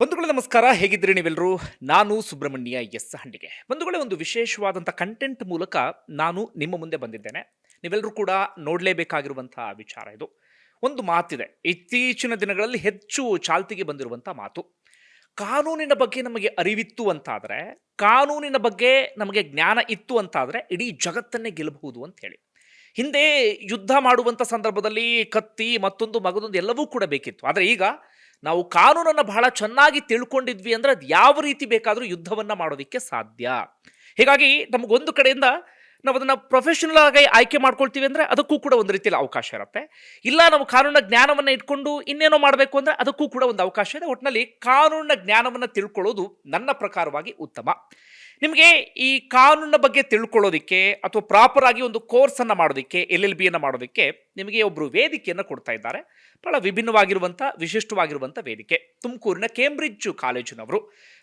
ಬಂಧುಗಳೇ ನಮಸ್ಕಾರ, ಹೇಗಿದ್ದೀರಿ ನೀವೆಲ್ಲರೂ? ನಾನು ಸುಬ್ರಹ್ಮಣ್ಯ ಎಸ್ ಹಂಡಿಗೆ. ಬಂಧುಗಳೇ, ಒಂದು ವಿಶೇಷವಾದಂಥ ಕಂಟೆಂಟ್ ಮೂಲಕ ನಾನು ನಿಮ್ಮ ಮುಂದೆ ಬಂದಿದ್ದೇನೆ. ನೀವೆಲ್ಲರೂ ಕೂಡ ನೋಡಲೇಬೇಕಾಗಿರುವಂಥ ವಿಚಾರ ಇದು. ಒಂದು ಮಾತಿದೆ, ಇತ್ತೀಚಿನ ದಿನಗಳಲ್ಲಿ ಹೆಚ್ಚು ಚಾಲ್ತಿಗೆ ಬಂದಿರುವಂಥ ಮಾತು. ಕಾನೂನಿನ ಬಗ್ಗೆ ನಮಗೆ ಅರಿವಿತ್ತು ಅಂತಾದರೆ, ಕಾನೂನಿನ ಬಗ್ಗೆ ನಮಗೆ ಜ್ಞಾನ ಇತ್ತು ಅಂತಾದರೆ ಇಡೀ ಜಗತ್ತನ್ನೇ ಗೆಲ್ಲಬಹುದು ಅಂತ ಹೇಳಿ. ಹಿಂದೆ ಯುದ್ಧ ಮಾಡುವಂಥ ಸಂದರ್ಭದಲ್ಲಿ ಕತ್ತಿ ಮತ್ತೊಂದು ಮಗದೊಂದು ಎಲ್ಲವೂ ಕೂಡ ಬೇಕಿತ್ತು. ಆದರೆ ಈಗ ನಾವು ಕಾನೂನನ್ನು ಬಹಳ ಚೆನ್ನಾಗಿ ತಿಳ್ಕೊಂಡಿದ್ವಿ ಅಂದರೆ ಅದು ಯಾವ ರೀತಿ ಬೇಕಾದರೂ ಯುದ್ಧವನ್ನು ಮಾಡೋದಕ್ಕೆ ಸಾಧ್ಯ. ಹೀಗಾಗಿ ನಮಗೊಂದು ಕಡೆಯಿಂದ ನಾವು ಅದನ್ನು ಪ್ರೊಫೆಷನಲ್ ಆಗಿ ಆಯ್ಕೆ ಮಾಡ್ಕೊಳ್ತೀವಿ ಅಂದರೆ ಅದಕ್ಕೂ ಕೂಡ ಒಂದು ರೀತಿಯಲ್ಲಿ ಅವಕಾಶ ಇರುತ್ತೆ. ಇಲ್ಲ, ನಾವು ಕಾನೂನಿನ ಜ್ಞಾನವನ್ನು ಇಟ್ಕೊಂಡು ಇನ್ನೇನೋ ಮಾಡಬೇಕು ಅಂದರೆ ಅದಕ್ಕೂ ಕೂಡ ಒಂದು ಅವಕಾಶ ಇದೆ. ಒಟ್ಟಿನಲ್ಲಿ ಕಾನೂನಿನ ಜ್ಞಾನವನ್ನು ತಿಳ್ಕೊಳ್ಳೋದು ನನ್ನ ಪ್ರಕಾರವಾಗಿ ಉತ್ತಮ. ನಿಮಗೆ ಈ ಕಾನೂನಿನ ಬಗ್ಗೆ ತಿಳ್ಕೊಳ್ಳೋದಕ್ಕೆ ಅಥವಾ ಪ್ರಾಪರ್ ಆಗಿ ಒಂದು ಕೋರ್ಸನ್ನು ಮಾಡೋದಕ್ಕೆ, LLBಯನ್ನು ಮಾಡೋದಕ್ಕೆ ನಿಮಗೆ ಒಬ್ಬರು ವೇದಿಕೆಯನ್ನು ಕೊಡ್ತಾ ಇದ್ದಾರೆ. ಬಹಳ ವಿಭಿನ್ನವಾಗಿರುವಂಥ ವಿಶಿಷ್ಟವಾಗಿರುವಂಥ ವೇದಿಕೆ, ತುಮಕೂರಿನ ಕೇಂಬ್ರಿಡ್ಜ್ ಕಾಲೇಜಿನವರು.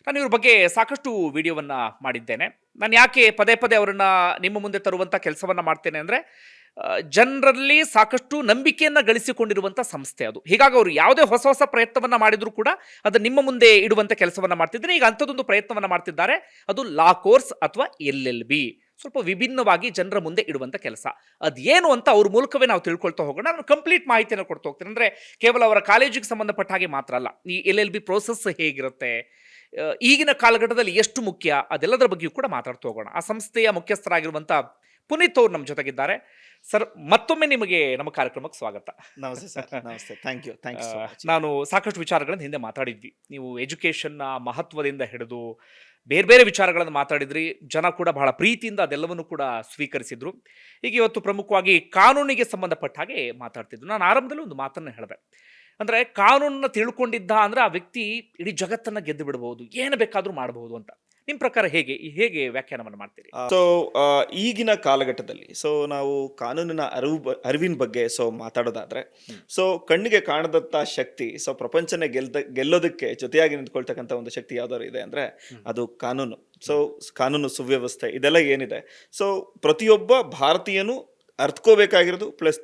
ನಾನು ಇವ್ರ ಬಗ್ಗೆ ಸಾಕಷ್ಟು ವಿಡಿಯೋವನ್ನು ಮಾಡಿದ್ದೇನೆ. ನಾನು ಯಾಕೆ ಪದೇ ಪದೇ ಅವರನ್ನು ನಿಮ್ಮ ಮುಂದೆ ತರುವಂಥ ಕೆಲಸವನ್ನು ಮಾಡ್ತೇನೆ ಅಂದರೆ, ಜನರಲ್ಲಿ ಸಾಕಷ್ಟು ನಂಬಿಕೆಯನ್ನು ಗಳಿಸಿಕೊಂಡಿರುವಂಥ ಸಂಸ್ಥೆ ಅದು. ಹೀಗಾಗಿ ಅವರು ಯಾವುದೇ ಹೊಸ ಹೊಸ ಪ್ರಯತ್ನವನ್ನು ಮಾಡಿದರೂ ಕೂಡ ಅದು ನಿಮ್ಮ ಮುಂದೆ ಇಡುವಂಥ ಕೆಲಸವನ್ನು ಮಾಡ್ತಿದ್ದಾರೆ. ಈಗ ಅಂಥದ್ದೊಂದು ಪ್ರಯತ್ನವನ್ನು ಮಾಡ್ತಿದ್ದಾರೆ, ಅದು ಲಾ ಕೋರ್ಸ್ ಅಥವಾ LLB. ಸ್ವಲ್ಪ ವಿಭಿನ್ನವಾಗಿ ಜನರ ಮುಂದೆ ಇಡುವಂಥ ಕೆಲಸ. ಅದೇನು ಅಂತ ಅವ್ರ ಮೂಲಕವೇ ನಾವು ತಿಳ್ಕೊಳ್ತಾ ಹೋಗೋಣ. ನಾನು ಕಂಪ್ಲೀಟ್ ಮಾಹಿತಿಯನ್ನು ಕೊಡ್ತಾ ಹೋಗ್ತೀನಿ. ಅಂದರೆ ಕೇವಲ ಅವರ ಕಾಲೇಜಿಗೆ ಸಂಬಂಧಪಟ್ಟ ಹಾಗೆ ಮಾತ್ರ ಅಲ್ಲ, ಈ LLB ಪ್ರೋಸೆಸ್ ಹೇಗಿರುತ್ತೆ, ಈಗಿನ ಕಾಲಘಟ್ಟದಲ್ಲಿ ಎಷ್ಟು ಮುಖ್ಯ, ಅದೆಲ್ಲದರ ಬಗ್ಗೆಯೂ ಕೂಡ ಮಾತಾಡ್ತಾ ಹೋಗೋಣ. ಆ ಸಂಸ್ಥೆಯ ಮುಖ್ಯಸ್ಥರಾಗಿರುವಂಥ ಪುನೀತ್ ಅವರು ನಮ್ಮ ಜೊತೆಗಿದ್ದಾರೆ. ಸರ್, ಮತ್ತೊಮ್ಮೆ ನಿಮಗೆ ನಮ್ಮ ಕಾರ್ಯಕ್ರಮಕ್ಕೆ ಸ್ವಾಗತ. ನಮಸ್ತೆ ಸರ್. ನಮಸ್ತೆ. Thank you so much. ನಾನು ಸಾಕಷ್ಟು ವಿಚಾರಗಳನ್ನು ಹಿಂದೆ ಮಾತಾಡಿದ್ವಿ. ನೀವು ಎಜುಕೇಷನ್ನ ಮಹತ್ವದಿಂದ ಹಿಡಿದು ಬೇರೆ ಬೇರೆ ವಿಚಾರಗಳನ್ನು ಮಾತಾಡಿದ್ರಿ. ಜನ ಕೂಡ ಬಹಳ ಪ್ರೀತಿಯಿಂದ ಅದೆಲ್ಲವನ್ನು ಕೂಡ ಸ್ವೀಕರಿಸಿದ್ರು. ಈಗ ಇವತ್ತು ಪ್ರಮುಖವಾಗಿ ಕಾನೂನಿಗೆ ಸಂಬಂಧಪಟ್ಟ ಹಾಗೆ ಮಾತಾಡ್ತಿದ್ರು. ನಾನು ಆರಂಭದಲ್ಲಿ ಒಂದು ಮಾತನ್ನು ಹೇಳಿದೆ, ಅಂದರೆ ಕಾನೂನನ್ನು ತಿಳ್ಕೊಂಡಿದ್ದ ಅಂದರೆ ಆ ವ್ಯಕ್ತಿ ಇಡೀ ಜಗತ್ತನ್ನು ಗೆದ್ದು ಬಿಡಬಹುದು, ಏನು ಬೇಕಾದರೂ ಮಾಡಬಹುದು ಅಂತ. ನಿಮ್ಮ ಪ್ರಕಾರ ಹೇಗೆ ಹೇಗೆ ವ್ಯಾಖ್ಯಾನವನ್ನು ಮಾಡ್ತೀರಿ? ಸೊ ಈಗಿನ ಕಾಲಘಟ್ಟದಲ್ಲಿ ನಾವು ಕಾನೂನಿನ ಅರಿವಿನ ಬಗ್ಗೆ ಮಾತಾಡೋದಾದ್ರೆ, ಕಣ್ಣಿಗೆ ಕಾಣದಂತ ಶಕ್ತಿ, ಪ್ರಪಂಚನೇ ಗೆಲ್ಲೋದಕ್ಕೆ ಜೊತೆಯಾಗಿ ನಿಂತ್ಕೊಳ್ತಕ್ಕಂಥ ಒಂದು ಶಕ್ತಿ ಯಾವ್ದಾದ್ರು ಇದೆ ಅಂದ್ರೆ ಅದು ಕಾನೂನು. ಕಾನೂನು ಸುವ್ಯವಸ್ಥೆ ಇದೆಲ್ಲ ಏನಿದೆ, ಪ್ರತಿಯೊಬ್ಬ ಭಾರತೀಯನು ಅರ್ಥಕೋಬೇಕಾಗಿರೋದು ಪ್ಲಸ್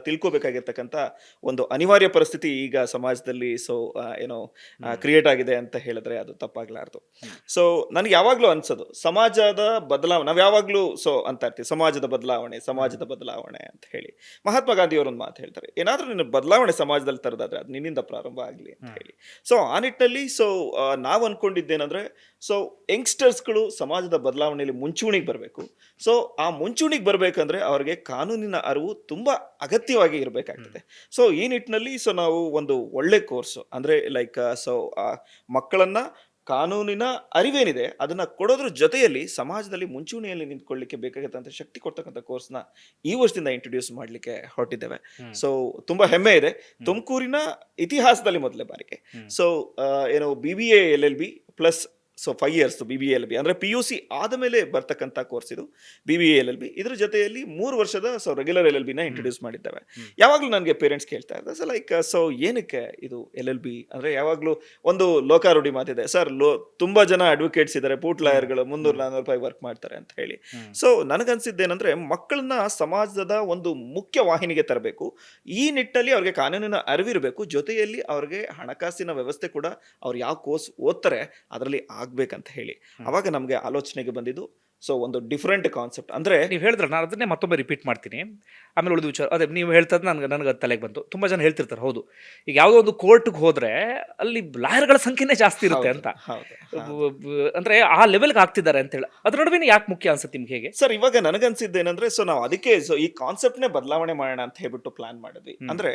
ತಿಳ್ಕೋಬೇಕಾಗಿರ್ತಕ್ಕಂಥ ಒಂದು ಅನಿವಾರ್ಯ ಪರಿಸ್ಥಿತಿ ಈಗ ಸಮಾಜದಲ್ಲಿ ಕ್ರಿಯೇಟ್ ಆಗಿದೆ ಅಂತ ಹೇಳಿದ್ರೆ ಅದು ತಪ್ಪಾಗ್ಲಾರ್ದು. ನನಗೆ ಯಾವಾಗ್ಲೂ ಅನ್ಸೋದು, ಸಮಾಜದ ಬದಲಾವಣೆ, ನಾವ್ ಯಾವಾಗ್ಲೂ ಅಂತ ಇರ್ತೀವಿ, ಸಮಾಜದ ಬದಲಾವಣೆ ಅಂತ ಹೇಳಿ. ಮಹಾತ್ಮ ಗಾಂಧಿ ಅವರೊಂದು ಮಾತು ಹೇಳ್ತಾರೆ, ಏನಾದ್ರೂ ನಿನ್ನ ಬದಲಾವಣೆ ಸಮಾಜದಲ್ಲಿ ತರದಾದ್ರೆ ಅದು ನಿನ್ನಿಂದ ಪ್ರಾರಂಭ ಆಗ್ಲಿ ಅಂತ ಹೇಳಿ. ಆ ನಿಟ್ಟಿನಲ್ಲಿ ನಾವು ಅನ್ಕೊಂಡಿದ್ದೇನಂದ್ರೆ, ಯಂಗ್ಸ್ಟರ್ಸ್ಗಳು ಸಮಾಜದ ಬದಲಾವಣೆಯಲ್ಲಿ ಮುಂಚೂಣಿಗೆ ಬರಬೇಕು. ಆ ಮುಂಚೂಣಿಗೆ ಬರ್ಬೇಕಂದ್ರೆ ಅವ್ರಿಗೆ ಕಾನೂನಿನ ಅರಿವು ತುಂಬಾ ಅಗತ್ಯವಾಗಿ ಇರಬೇಕಾಗ್ತದೆ. ಈ ನಿಟ್ಟಿನಲ್ಲಿ ನಾವು ಒಂದು ಒಳ್ಳೆ ಕೋರ್ಸ್ ಅಂದ್ರೆ ಮಕ್ಕಳನ್ನ ಕಾನೂನಿನ ಅರಿವೇನಿದೆ ಅದನ್ನ ಕೊಡೋದ್ರ ಜೊತೆಯಲ್ಲಿ ಸಮಾಜದಲ್ಲಿ ಮುಂಚೂಣಿಯಲ್ಲಿ ನಿಂತ್ಕೊಳ್ಳಿಕ್ಕೆ ಬೇಕಾಗತ್ತಂತ ಶಕ್ತಿ ಕೊಡ್ತಕ್ಕಂಥ ಕೋರ್ಸ್ನ ಈ ವರ್ಷದಿಂದ ಇಂಟ್ರೊಡ್ಯೂಸ್ ಮಾಡ್ಲಿಕ್ಕೆ ಹೊರಟಿದ್ದೇವೆ. ತುಂಬಾ ಹೆಮ್ಮೆ ಇದೆ. ತುಮಕೂರಿನ ಇತಿಹಾಸದಲ್ಲಿ ಮೊದಲೇ ಬಾರಿಗೆ BBA LLB plus 5 years BBA LLB ಅಂದ್ರೆ PUC ಆದ ಮೇಲೆ ಬರ್ತಕ್ಕಂಥ ಕೋರ್ಸ್ ಇದು BBA LLB. ಇದ್ರ ಜೊತೆಯಲ್ಲಿ 3 ವರ್ಷದ ರೆಗ್ಯುಲರ್ LLB ನ ಇಂಟ್ರೊಡ್ಯೂಸ್ ಮಾಡಿದ್ದೇವೆ. ಯಾವಾಗ್ಲೂ ನನಗೆ ಪೇರೆಂಟ್ಸ್ ಕೇಳ್ತಾ ಇದ್ದಾರೆ, ಏನಕ್ಕೆ ಇದು LLB ಅಂದ್ರೆ, ಯಾವಾಗ್ಲೂ ಒಂದು ಲೋಕಾರೂಢಿ ಮಾತಿದೆ ಸರ್, ತುಂಬಾ ಜನ ಅಡ್ವೊಕೇಟ್ಸ್ ಇದ್ದಾರೆ, ಪೂಟ್ ಲಾಯರ್ಗಳು 300-400 ರೂಪಾಯಿ ವರ್ಕ್ ಮಾಡ್ತಾರೆ ಅಂತ ಹೇಳಿ. ನನಗನ್ಸಿದ್ದೇನೆಂದ್ರೆ, ಮಕ್ಕಳನ್ನ ಸಮಾಜದ ಒಂದು ಮುಖ್ಯ ವಾಹಿನಿಗೆ ತರಬೇಕು. ಈ ನಿಟ್ಟಲ್ಲಿ ಅವ್ರಿಗೆ ಕಾನೂನಿನ ಅರಿವಿರಬೇಕು, ಜೊತೆಯಲ್ಲಿ ಅವ್ರಿಗೆ ಹಣಕಾಸಿನ ವ್ಯವಸ್ಥೆ ಕೂಡ ಅವ್ರು ಯಾವ ಕೋರ್ಸ್ ಓದ್ತಾರೆ ಅದರಲ್ಲಿ ಆಗ್ಬೇಕಂತ ಹೇಳಿ ಅವಾಗ ನಮ್ಗೆ ಆಲೋಚನೆಗೆ ಬಂದಿದ್ದು ಒಂದು ಡಿಫ್ರೆಂಟ್ ಕಾನ್ಸೆಪ್ಟ್. ಅಂದ್ರೆ ನೀವು ಹೇಳಿದ್ರೆ ನಾನು ಅದನ್ನೇ ಮತ್ತೊಮ್ಮೆ ರಿಪೀಟ್ ಮಾಡ್ತೀನಿ, ಆಮೇಲೆ ಉಳಿದ ವಿಚಾರ ಅದೇ ನೀವು ಹೇಳ್ತದ್ದು ನನಗೆ ತಲೆಗೆ ಬಂತು. ತುಂಬ ಜನ ಹೇಳ್ತಿರ್ತಾರೆ, ಹೌದು, ಈಗ ಯಾವುದೋ ಒಂದು ಕೋರ್ಟ್ಗೆ ಹೋದ್ರೆ ಅಲ್ಲಿ ಲಾಯರ್ಗಳ ಸಂಖ್ಯೆನೇ ಜಾಸ್ತಿ ಇರುತ್ತೆ ಅಂತ. ಅಂದ್ರೆ ಆ ಲೆವೆಲ್ಗೆ ಆಗ್ತಿದ್ದಾರೆ ಅಂತ ಹೇಳಿ. ಅದ್ರ ನಡುವೆ ಯಾಕೆ ಮುಖ್ಯ ಅನ್ಸುತ್ತೆ ನಿಮ್ಗೆ? ಹೇಗೆ ಸರ್, ಇವಾಗ ನನಗನ್ಸಿದ್ದೇನೆಂದ್ರೆ, ನಾವು ಅದಕ್ಕೆ ಈ ಕಾನ್ಸೆಪ್ಟ್ನೇ ಬದಲಾವಣೆ ಮಾಡೋಣ ಅಂತ ಹೇಳ್ಬಿಟ್ಟು ಪ್ಲಾನ್ ಮಾಡಿದ್ವಿ. ಅಂದ್ರೆ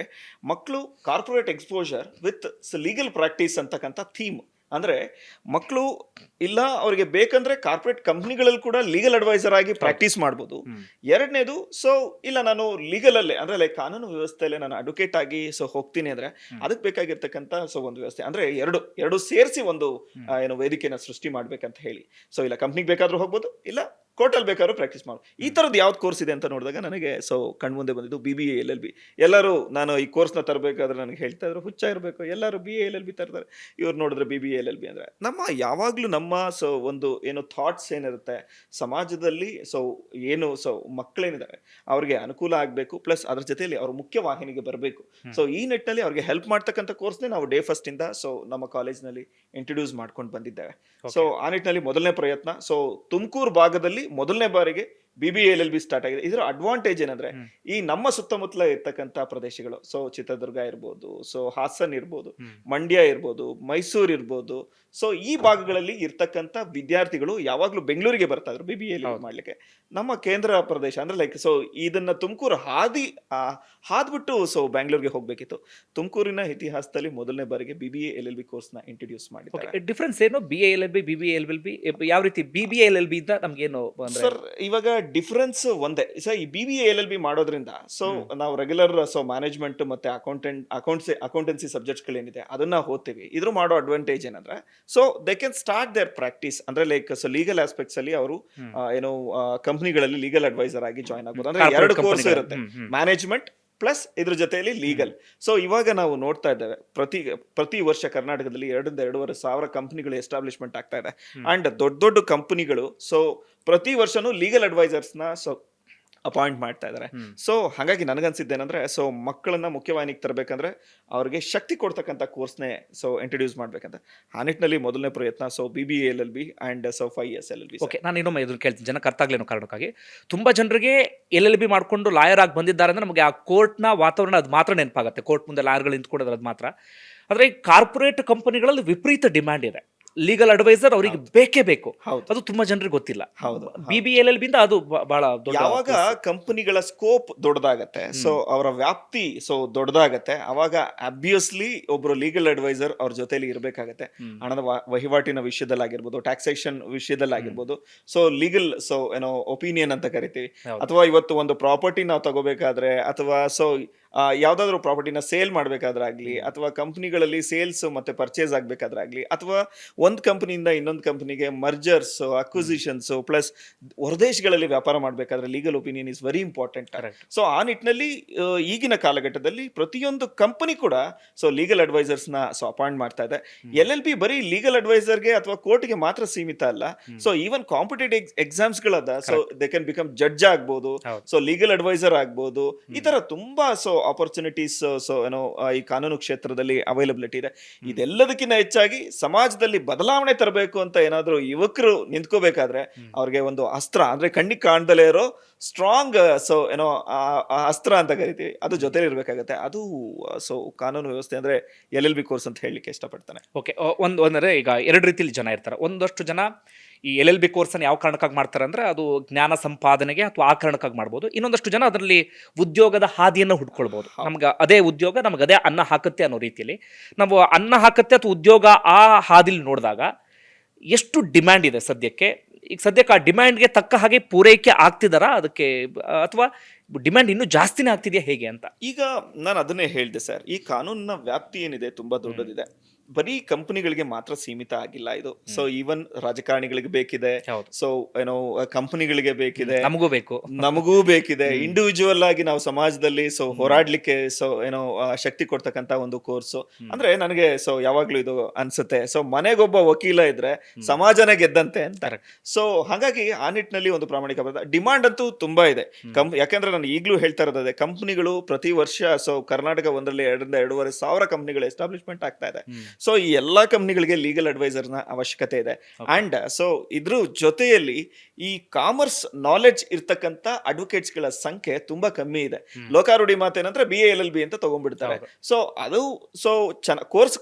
ಮಕ್ಕಳು corporate exposure with legal practice ಅಂತಕ್ಕಂಥ ಥೀಮ್. ಅಂದ್ರೆ ಮಕ್ಕಳು ಇಲ್ಲ, ಅವ್ರಿಗೆ ಬೇಕಂದ್ರೆ ಕಾರ್ಪೊರೇಟ್ ಕಂಪ್ನಿಗಳಲ್ಲಿ ಕೂಡ ಲೀಗಲ್ ಅಡ್ವೈಸರ್ ಆಗಿ ಪ್ರಾಕ್ಟೀಸ್ ಮಾಡ್ಬೋದು. ಎರಡನೇದು, ಇಲ್ಲ ನಾನು ಲೀಗಲ್ ಅಲ್ಲೇ ಅಂದ್ರೆ ಕಾನೂನು ವ್ಯವಸ್ಥೆಯಲ್ಲೇ ನಾನು ಅಡ್ವೊಕೇಟ್ ಆಗಿ ಹೋಗ್ತೀನಿ ಅಂದ್ರೆ ಅದಕ್ಕೆ ಬೇಕಾಗಿರ್ತಕ್ಕಂಥ ಒಂದು ವ್ಯವಸ್ಥೆ ಅಂದ್ರೆ ಎರಡು ಸೇರಿಸಿ ಒಂದು ವೇದಿಕೆನ ಸೃಷ್ಟಿ ಮಾಡ್ಬೇಕಂತ ಹೇಳಿ. ಇಲ್ಲ ಕಂಪ್ನಿಗೆ ಬೇಕಾದ್ರೂ ಹೋಗ್ಬೋದು, ಇಲ್ಲ ಕೋರ್ಟಲ್ಲಿ ಬೇಕಾದ್ರೂ ಪ್ರಾಕ್ಟೀಸ್ ಮಾಡು. ಈ ಥರದ್ದು ಯಾವ್ದು ಕೋರ್ಸ್ ಇದೆ ಅಂತ ನೋಡಿದಾಗ ನನಗೆ ಸೊ ಕಣ್ಮುಂದೆ ಬಂದಿದ್ದು BBA LLB. ಎಲ್ಲರೂ ನಾನು ಈ ಕೋರ್ಸ್ನ ತರಬೇಕಾದ್ರೆ ನನಗೆ ಹೇಳ್ತಾ ಇದ್ರು ಹುಚ್ಚ ಇರಬೇಕು, ಎಲ್ಲರೂ BA LLB ತರ್ತಾರೆ, ಇವ್ರು ನೋಡಿದ್ರೆ BBA LLB ಅಂದರೆ ಯಾವಾಗಲೂ ನಮ್ಮ ಸೊ ಒಂದು ಏನು ಥಾಟ್ಸ್ ಏನಿರುತ್ತೆ ಸಮಾಜದಲ್ಲಿ, ಸೊ ಏನು ಸೊ ಮಕ್ಕಳೇನಿದ್ದಾರೆ ಅವ್ರಿಗೆ ಅನುಕೂಲ ಆಗಬೇಕು, ಪ್ಲಸ್ ಅದ್ರ ಜೊತೆಯಲ್ಲಿ ಅವ್ರ ಮುಖ್ಯ ವಾಹಿನಿಗೆ ಬರಬೇಕು. ಸೊ ಈ ನಿಟ್ಟಿನಲ್ಲಿ ಅವ್ರಿಗೆ ಹೆಲ್ಪ್ ಮಾಡ್ತಕ್ಕಂಥ ಕೋರ್ಸ್ನೇ ನಾವು ಡೇ ಫಸ್ಟ್ ಇಂದ ಸೊ ನಮ್ಮ ಕಾಲೇಜ್ನಲ್ಲಿ ಇಂಟ್ರೊಡ್ಯೂಸ್ ಮಾಡ್ಕೊಂಡು ಬಂದಿದ್ದೇವೆ. ಸೊ ಆ ನಿಟ್ಟಿನಲ್ಲಿ ಮೊದಲನೇ ಪ್ರಯತ್ನ, ಸೊ ತುಮಕೂರು ಭಾಗದಲ್ಲಿ ಮೊದಲನೇ ಬಾರಿಗೆ BBA LLB ಸ್ಟಾರ್ಟ್ ಆಗಿದೆ. ಇದರ ಅಡ್ವಾಂಟೇಜ್ ಏನಂದ್ರೆ ಈ ನಮ್ಮ ಸುತ್ತಮುತ್ತಲ ಇರ್ತಕ್ಕಂಥ ಪ್ರದೇಶಗಳು, ಸೊ ಚಿತ್ರದುರ್ಗ ಇರ್ಬೋದು, ಸೊ ಹಾಸನ್ ಇರ್ಬೋದು, ಮಂಡ್ಯ ಇರ್ಬೋದು, ಮೈಸೂರು ಇರ್ಬೋದು, ಸೊ ಈ ಭಾಗಗಳಲ್ಲಿ ಇರ್ತಕ್ಕಂಥ ವಿದ್ಯಾರ್ಥಿಗಳು ಯಾವಾಗ್ಲೂ ಬೆಂಗಳೂರಿಗೆ ಬರ್ತಾ ಇದ್ರು BBA LLB ಮಾಡ್ಲಿಕ್ಕೆ. ನಮ್ಮ ಕೇಂದ್ರ ಪ್ರದೇಶ ಅಂದ್ರೆ ಲೈಕ್ ಸೊ ಇದನ್ನ ತುಮಕೂರು ಹಾದ್ಬಿಟ್ಟು ಸೊ ಬ್ಯಾಂಗ್ಳೂರ್ಗೆ ಹೋಗ್ಬೇಕಿತ್ತು. ತುಮಕೂರಿನ ಇತಿಹಾಸದಲ್ಲಿ ಮೊದಲನೇ ಬಾರಿಗೆ BBA LLB ಕೋರ್ಸ್ ನ ಇಂಟ್ರೊಡ್ಯೂಸ್ ಮಾಡಿದ್ದಾರೆ. ಡಿಫ್ರೆನ್ಸ್ ಏನು BA LLB BBA LLB ಯಾವ ರೀತಿ BBA LLB ಇಂದ ನಮ್ಗೇನು ಸರ್ ಇವಾಗ ಡಿಫರೆನ್ಸ್ ಒಂದೇ. ಸೊ ಈ BBA LLB ಮಾಡೋದ್ರಿಂದ ಸೊ ನಾವು ರೆಗ್ಯುಲರ್ ಸೊ ಮ್ಯಾನೇಜ್ಮೆಂಟ್ ಮತ್ತೆ ಅಕೌಂಟೆನ್ಸಿ ಸಬ್ಜೆಕ್ಟ್ಸ್ ಗಳೇನಿದೆ ಅದನ್ನ ಓದ್ತೀವಿ. ಇದ್ರ ಮಾಡೋ ಅಡ್ವಾಂಟೇಜ್ ಏನಂದ್ರೆ so they can start their practice ಅಂದ್ರೆ ಲೈಕ್ ಸೊ ಲೀಗಲ್ ಆಸ್ಪೆಕ್ಟ್ಸ್ ಅಲ್ಲಿ ಅವರು ಏನೋ ಕಂಪನಿಗಳಲ್ಲಿ ಲೀಗಲ್ ಅಡ್ವೈಸರ್ ಆಗಿ ಜಾಯ್ನ್ ಆಗ್ಬೋದು. ಅಂದ್ರೆ ಎರಡು ಕೋರ್ಸ್ ಇರುತ್ತೆ, ಮ್ಯಾನೇಜ್ಮೆಂಟ್ ಪ್ಲಸ್ ಇದ್ರ ಜೊತೆಯಲ್ಲಿ ಲೀಗಲ್. ಸೊ ಇವಾಗ ನಾವು ನೋಡ್ತಾ ಇದ್ದೇವೆ ಪ್ರತಿ ವರ್ಷ ಕರ್ನಾಟಕದಲ್ಲಿ 2,500 ಕಂಪನಿಗಳು ಎಸ್ಟಾಬ್ಲಿಷ್ಮೆಂಟ್ ಆಗ್ತಾ ಇದೆ. ಅಂಡ್ ದೊಡ್ಡ ಕಂಪನಿಗಳು ಸೊ ಪ್ರತಿ ವರ್ಷನೂ ಲೀಗಲ್ ಅಡ್ವೈಸರ್ಸ್ ನ ಸೊ ಅಪಾಯಿಂಟ್ ಮಾಡ್ತಾ ಇದ್ದಾರೆ. ಸೊ ಹಾಗಾಗಿ ನನಗನ್ಸಿದ್ದೇನೆಂದ್ರೆ ಸೊ ಮಕ್ಕಳನ್ನ ಮುಖ್ಯವಾಹಿನಿಗೆ ತರಬೇಕಂದ್ರೆ ಅವ್ರಿಗೆ ಶಕ್ತಿ ಕೊಡ್ತಕ್ಕಂಥ ಕೋರ್ಸ್ನೇ ಸೊ ಇಂಟ್ರೊಡ್ಯೂಸ್ ಮಾಡ್ಬೇಕಂತ ಆ ನಿಟ್ಟಿನಲ್ಲಿ ಮೊದಲನೇ ಪ್ರಯತ್ನ so BBA LLB and so 5 years LLB. Okay, ನಾನು ಇನ್ನೊಮ್ಮೆ ಇದನ್ನು ಕೇಳ್ತೀನಿ, ಜನಕ್ಕೆ ಅರ್ಥ ಆಗ್ಲೇನೋ ಕಾರಣಕ್ಕಾಗಿ. ತುಂಬಾ ಜನರಿಗೆ LLB ಮಾಡ್ಕೊಂಡು ಲಾಯರ್ ಆಗಿ ಬಂದಿದ್ದಾರೆ ಅಂದ್ರೆ ನಮಗೆ ಆ ಕೋರ್ಟ್ನ ವಾತಾವರಣ ಅದು ಮಾತ್ರ ನೆನಪಾಗುತ್ತೆ, ಕೋರ್ಟ್ ಮುಂದೆ ಲಾಯರ್ಗಳು ನಿಂತ್ಕೊಡೋದು ಅದು ಮಾತ್ರ. ಆದರೆ ಕಾರ್ಪೊರೇಟ್ ಕಂಪನಿಗಳಲ್ಲಿ ವಿಪರೀತ ಡಿಮ್ಯಾಂಡ್ ಇದೆ, ಲೀಗಲ್ ಅಡ್ವೈಸರ್ ಅವರಿಗೆ ಬೇಕೇ ಬೇಕು. ಅದು ತುಂಬಾ ಜನರಿಗೆ ಗೊತ್ತಿಲ್ಲ. BBA LLB ಇಂದ ಅದು ಬಹಳ ದೊಡ್ಡ. ಯಾವಾಗ ಕಂಪನಿಗಳ ಸ್ಕೋಪ್ ದೊಡ್ಡದಾಗತ್ತೆ, ಸೊ ಅವರ ವ್ಯಾಪ್ತಿ ಸೊ ದೊಡ್ಡದಾಗತ್ತೆ, ಅವಾಗ ಅಬ್ವಿಯಸ್ಲಿ ಒಬ್ರು ಲೀಗಲ್ ಅಡ್ವೈಸರ್ ಅವ್ರ ಜೊತೆಲಿ ಇರಬೇಕಾಗತ್ತೆ. ಹಣದ ವಹಿವಾಟಿನ ವಿಷಯದಲ್ಲಾಗಿರ್ಬೋದು, ಟ್ಯಾಕ್ಸೇಷನ್ ವಿಷಯದಲ್ಲಾಗಿರ್ಬೋದು, ಸೊ ಲೀಗಲ್ ಸೊ ಏನೋ ಒಪಿನಿಯನ್ ಅಂತ ಕರಿತೀವಿ. ಅಥವಾ ಇವತ್ತು ಒಂದು ಪ್ರಾಪರ್ಟಿ ನಾವು ತಗೋಬೇಕಾದ್ರೆ, ಅಥವಾ ಸೊ ಯಾವ್ದಾದ್ರು ಪ್ರಾಪರ್ಟಿನ ಸೇಲ್ ಮಾಡ್ಬೇಕಾದ್ರಾಗ್ಲಿ, ಅಥವಾ ಕಂಪನಿಗಳಲ್ಲಿ ಸೇಲ್ಸ್ ಮತ್ತೆ ಪರ್ಚೇಸ್ ಆಗ್ಬೇಕಾದ್ರಾಗ್ಲಿ, ಅಥವಾ ಒಂದ್ ಕಂಪನಿಯಿಂದ ಇನ್ನೊಂದು ಕಂಪನಿಗೆ ಮರ್ಜರ್ಸ್, ಅಕ್ವಿಸಿಷನ್ಸ್, ಪ್ಲಸ್ ಹೊರದೇಶಗಳಲ್ಲಿ ವ್ಯಾಪಾರ ಮಾಡ್ಬೇಕಾದ್ರೆ legal opinion is very important. So ಆ ನಿಟ್ಟಿನಲ್ಲಿ ಈಗಿನ ಕಾಲಘಟ್ಟದಲ್ಲಿ ಪ್ರತಿಯೊಂದು ಕಂಪನಿ ಕೂಡ ಸೊ ಲೀಗಲ್ ಅಡ್ವೈಸರ್ಸ್ ನ ಸೊ ಅಪಾಯಿಂಟ್ ಮಾಡ್ತಾ ಇದೆ. LLB ಬರೀ ಲೀಗಲ್ ಅಡ್ವೈಸರ್ಗೆ ಅಥವಾ ಕೋರ್ಟ್ಗೆ ಮಾತ್ರ ಸೀಮಿತ ಅಲ್ಲ. ಸೊ ಈವನ್ ಕಾಂಪಿಟೇಟಿವ್ ಎಕ್ಸಾಮ್ಸ್ ಗಳದ so they can become judge ಆಗ್ಬೋದು, ಸೊ ಲೀಗಲ್ ಅಡ್ವೈಸರ್ ಆಗ್ಬೋದು. ಈ ತರ ತುಂಬಾ ಸೊ ಆಪರ್ಚುನಿಟೀಸ್ ಸೊ ಏನೋ ಈ ಕಾನೂನು ಕ್ಷೇತ್ರದಲ್ಲಿ ಅವೈಲಬಿಲಿಟಿ ಇದೆ. ಇದೆಲ್ಲದಕ್ಕಿಂತ ಹೆಚ್ಚಾಗಿ ಸಮಾಜದಲ್ಲಿ ಬದಲಾವಣೆ ತರಬೇಕು ಅಂತ ಏನಾದ್ರು ಯುವಕರು ನಿಂತ್ಕೋಬೇಕಾದ್ರೆ ಅವ್ರಿಗೆ ಒಂದು ಅಸ್ತ್ರ ಅಂದ್ರೆ ಕಣ್ಣಿಗೆ ಕಾಣ್ದಲೇ ಇರೋ ಸ್ಟ್ರಾಂಗ್ ಸೊ ಏನೋ ಅಸ್ತ್ರ ಅಂತ ಕರಿತೀವಿ, ಅದು ಜೊತೆಲಿ ಇರ್ಬೇಕಾಗತ್ತೆ. ಅದು ಸೊ ಕಾನೂನು ವ್ಯವಸ್ಥೆ ಅಂದ್ರೆ LLB ಕೋರ್ಸ್ ಅಂತ ಹೇಳಲಿಕ್ಕೆ ಇಷ್ಟಪಡ್ತಾನೆ. ಓಕೆ, ಒಂದರೆ ಈಗ ಎರಡು ರೀತಿಯಲ್ಲಿ ಜನ ಇರ್ತಾರೆ. ಒಂದಷ್ಟು ಜನ ಈ LLB ಕೋರ್ಸನ್ನು ಯಾವ ಕಾರಣಕ್ಕಾಗಿ ಮಾಡ್ತಾರೆ ಅಂದರೆ ಅದು ಜ್ಞಾನ ಸಂಪಾದನೆಗೆ ಅಥವಾ ಆ ಕಾರಣಕ್ಕಾಗಿ ಮಾಡ್ಬೋದು. ಇನ್ನೊಂದಷ್ಟು ಜನ ಅದರಲ್ಲಿ ಉದ್ಯೋಗದ ಹಾದಿಯನ್ನು ಹುಡ್ಕೊಳ್ಬೋದು. ನಮ್ಗೆ ಅದೇ ಉದ್ಯೋಗ ನಮ್ಗೆ ಅದೇ ಅನ್ನ ಹಾಕುತ್ತೆ ಅನ್ನೋ ರೀತಿಯಲ್ಲಿ ನಾವು ಅನ್ನ ಹಾಕುತ್ತೆ ಅಥವಾ ಉದ್ಯೋಗ ಆ ಹಾದಿಲಿ ನೋಡಿದಾಗ ಎಷ್ಟು ಡಿಮ್ಯಾಂಡ್ ಇದೆ ಸದ್ಯಕ್ಕೆ. ಈಗ ಸದ್ಯಕ್ಕೆ ಆ ಡಿಮ್ಯಾಂಡ್ಗೆ ತಕ್ಕ ಹಾಗೆ ಪೂರೈಕೆ ಆಗ್ತಿದಾರಾ ಅದಕ್ಕೆ, ಅಥವಾ ಡಿಮ್ಯಾಂಡ್ ಇನ್ನೂ ಜಾಸ್ತಿನೇ ಆಗ್ತಿದೆಯಾ ಹೇಗೆ ಅಂತ? ಈಗ ನಾನು ಅದನ್ನೇ ಹೇಳಿದೆ ಸರ್, ಈ ಕಾನೂನಿನ ವ್ಯಾಪ್ತಿ ಏನಿದೆ ತುಂಬಾ ದೊಡ್ಡದಿದೆ. ಬರೀ ಕಂಪನಿಗಳಿಗೆ ಮಾತ್ರ ಸೀಮಿತ ಆಗಿಲ್ಲ ಇದು. ಸೊ ಈವನ್ ರಾಜಕಾರಣಿಗಳಿಗೆ ಬೇಕಿದೆ, ಸೊ ಏನೋ ಕಂಪನಿಗಳಿಗೆ ಬೇಕಿದೆ, ನಮಗೂ ಬೇಕಿದೆ. ಇಂಡಿವಿಜುವಲ್ ಆಗಿ ನಾವು ಸಮಾಜದಲ್ಲಿ ಸೊ ಹೋರಾಡ್ಲಿಕ್ಕೆ ಸೊ ಏನೋ ಶಕ್ತಿ ಕೊಡ್ತಕ್ಕಂತ ಒಂದು ಕೋರ್ಸು. ಅಂದ್ರೆ ನನಗೆ ಸೊ ಯಾವಾಗ್ಲೂ ಇದು ಅನ್ಸುತ್ತೆ, ಸೊ ಮನೆಗೊಬ್ಬ ವಕೀಲ ಇದ್ರೆ ಸಮಾಜನೇ ಗೆದ್ದಂತೆ ಅಂತ. ಸೊ ಹಾಗಾಗಿ ಆ ನಿಟ್ಟಿನಲ್ಲಿ ಒಂದು ಪ್ರಾಮಾಣಿಕ ಡಿಮಾಂಡ್ ಅಂತೂ ತುಂಬಾ ಇದೆ. ಯಾಕಂದ್ರೆ ನಾನು ಈಗಲೂ ಹೇಳ್ತಾ ಇರೋದೇ, ಕಂಪನಿಗಳು ಪ್ರತಿ ವರ್ಷ ಸೊ ಕರ್ನಾಟಕ ಒಂದರಲ್ಲಿ 2,500 ಕಂಪನಿಗಳು ಎಸ್ಟಾಬ್ಲಿಷ್ಮೆಂಟ್ ಆಗ್ತಾ ಇದೆ. ಸೊ ಈ ಎಲ್ಲಾ ಕಂಪನಿಗಳಿಗೆ ಲೀಗಲ್ ಅಡ್ವೈಸರ್ ನ ಅವಶ್ಯಕತೆ ಇದೆ. ಅಂಡ್ ಸೊ ಇದ್ರ ಜೊತೆಯಲ್ಲಿ ಈ ಕಾಮರ್ಸ್ ನಾಲೆಡ್ಜ್ ಇರ್ತಕ್ಕಂಥ ಅಡ್ವೊಕೇಟ್ಸ್ ಗಳ ಸಂಖ್ಯೆ ತುಂಬಾ ಕಮ್ಮಿ ಇದೆ. ಲೋಕಾರೂಢಿ ಮಾತೇನಂದ್ರೆ BA LLB ಅಂತ ತಗೊಂಡ್ಬಿಡ್ತಾರೆ. ಸೊ ಅದು ಸೊ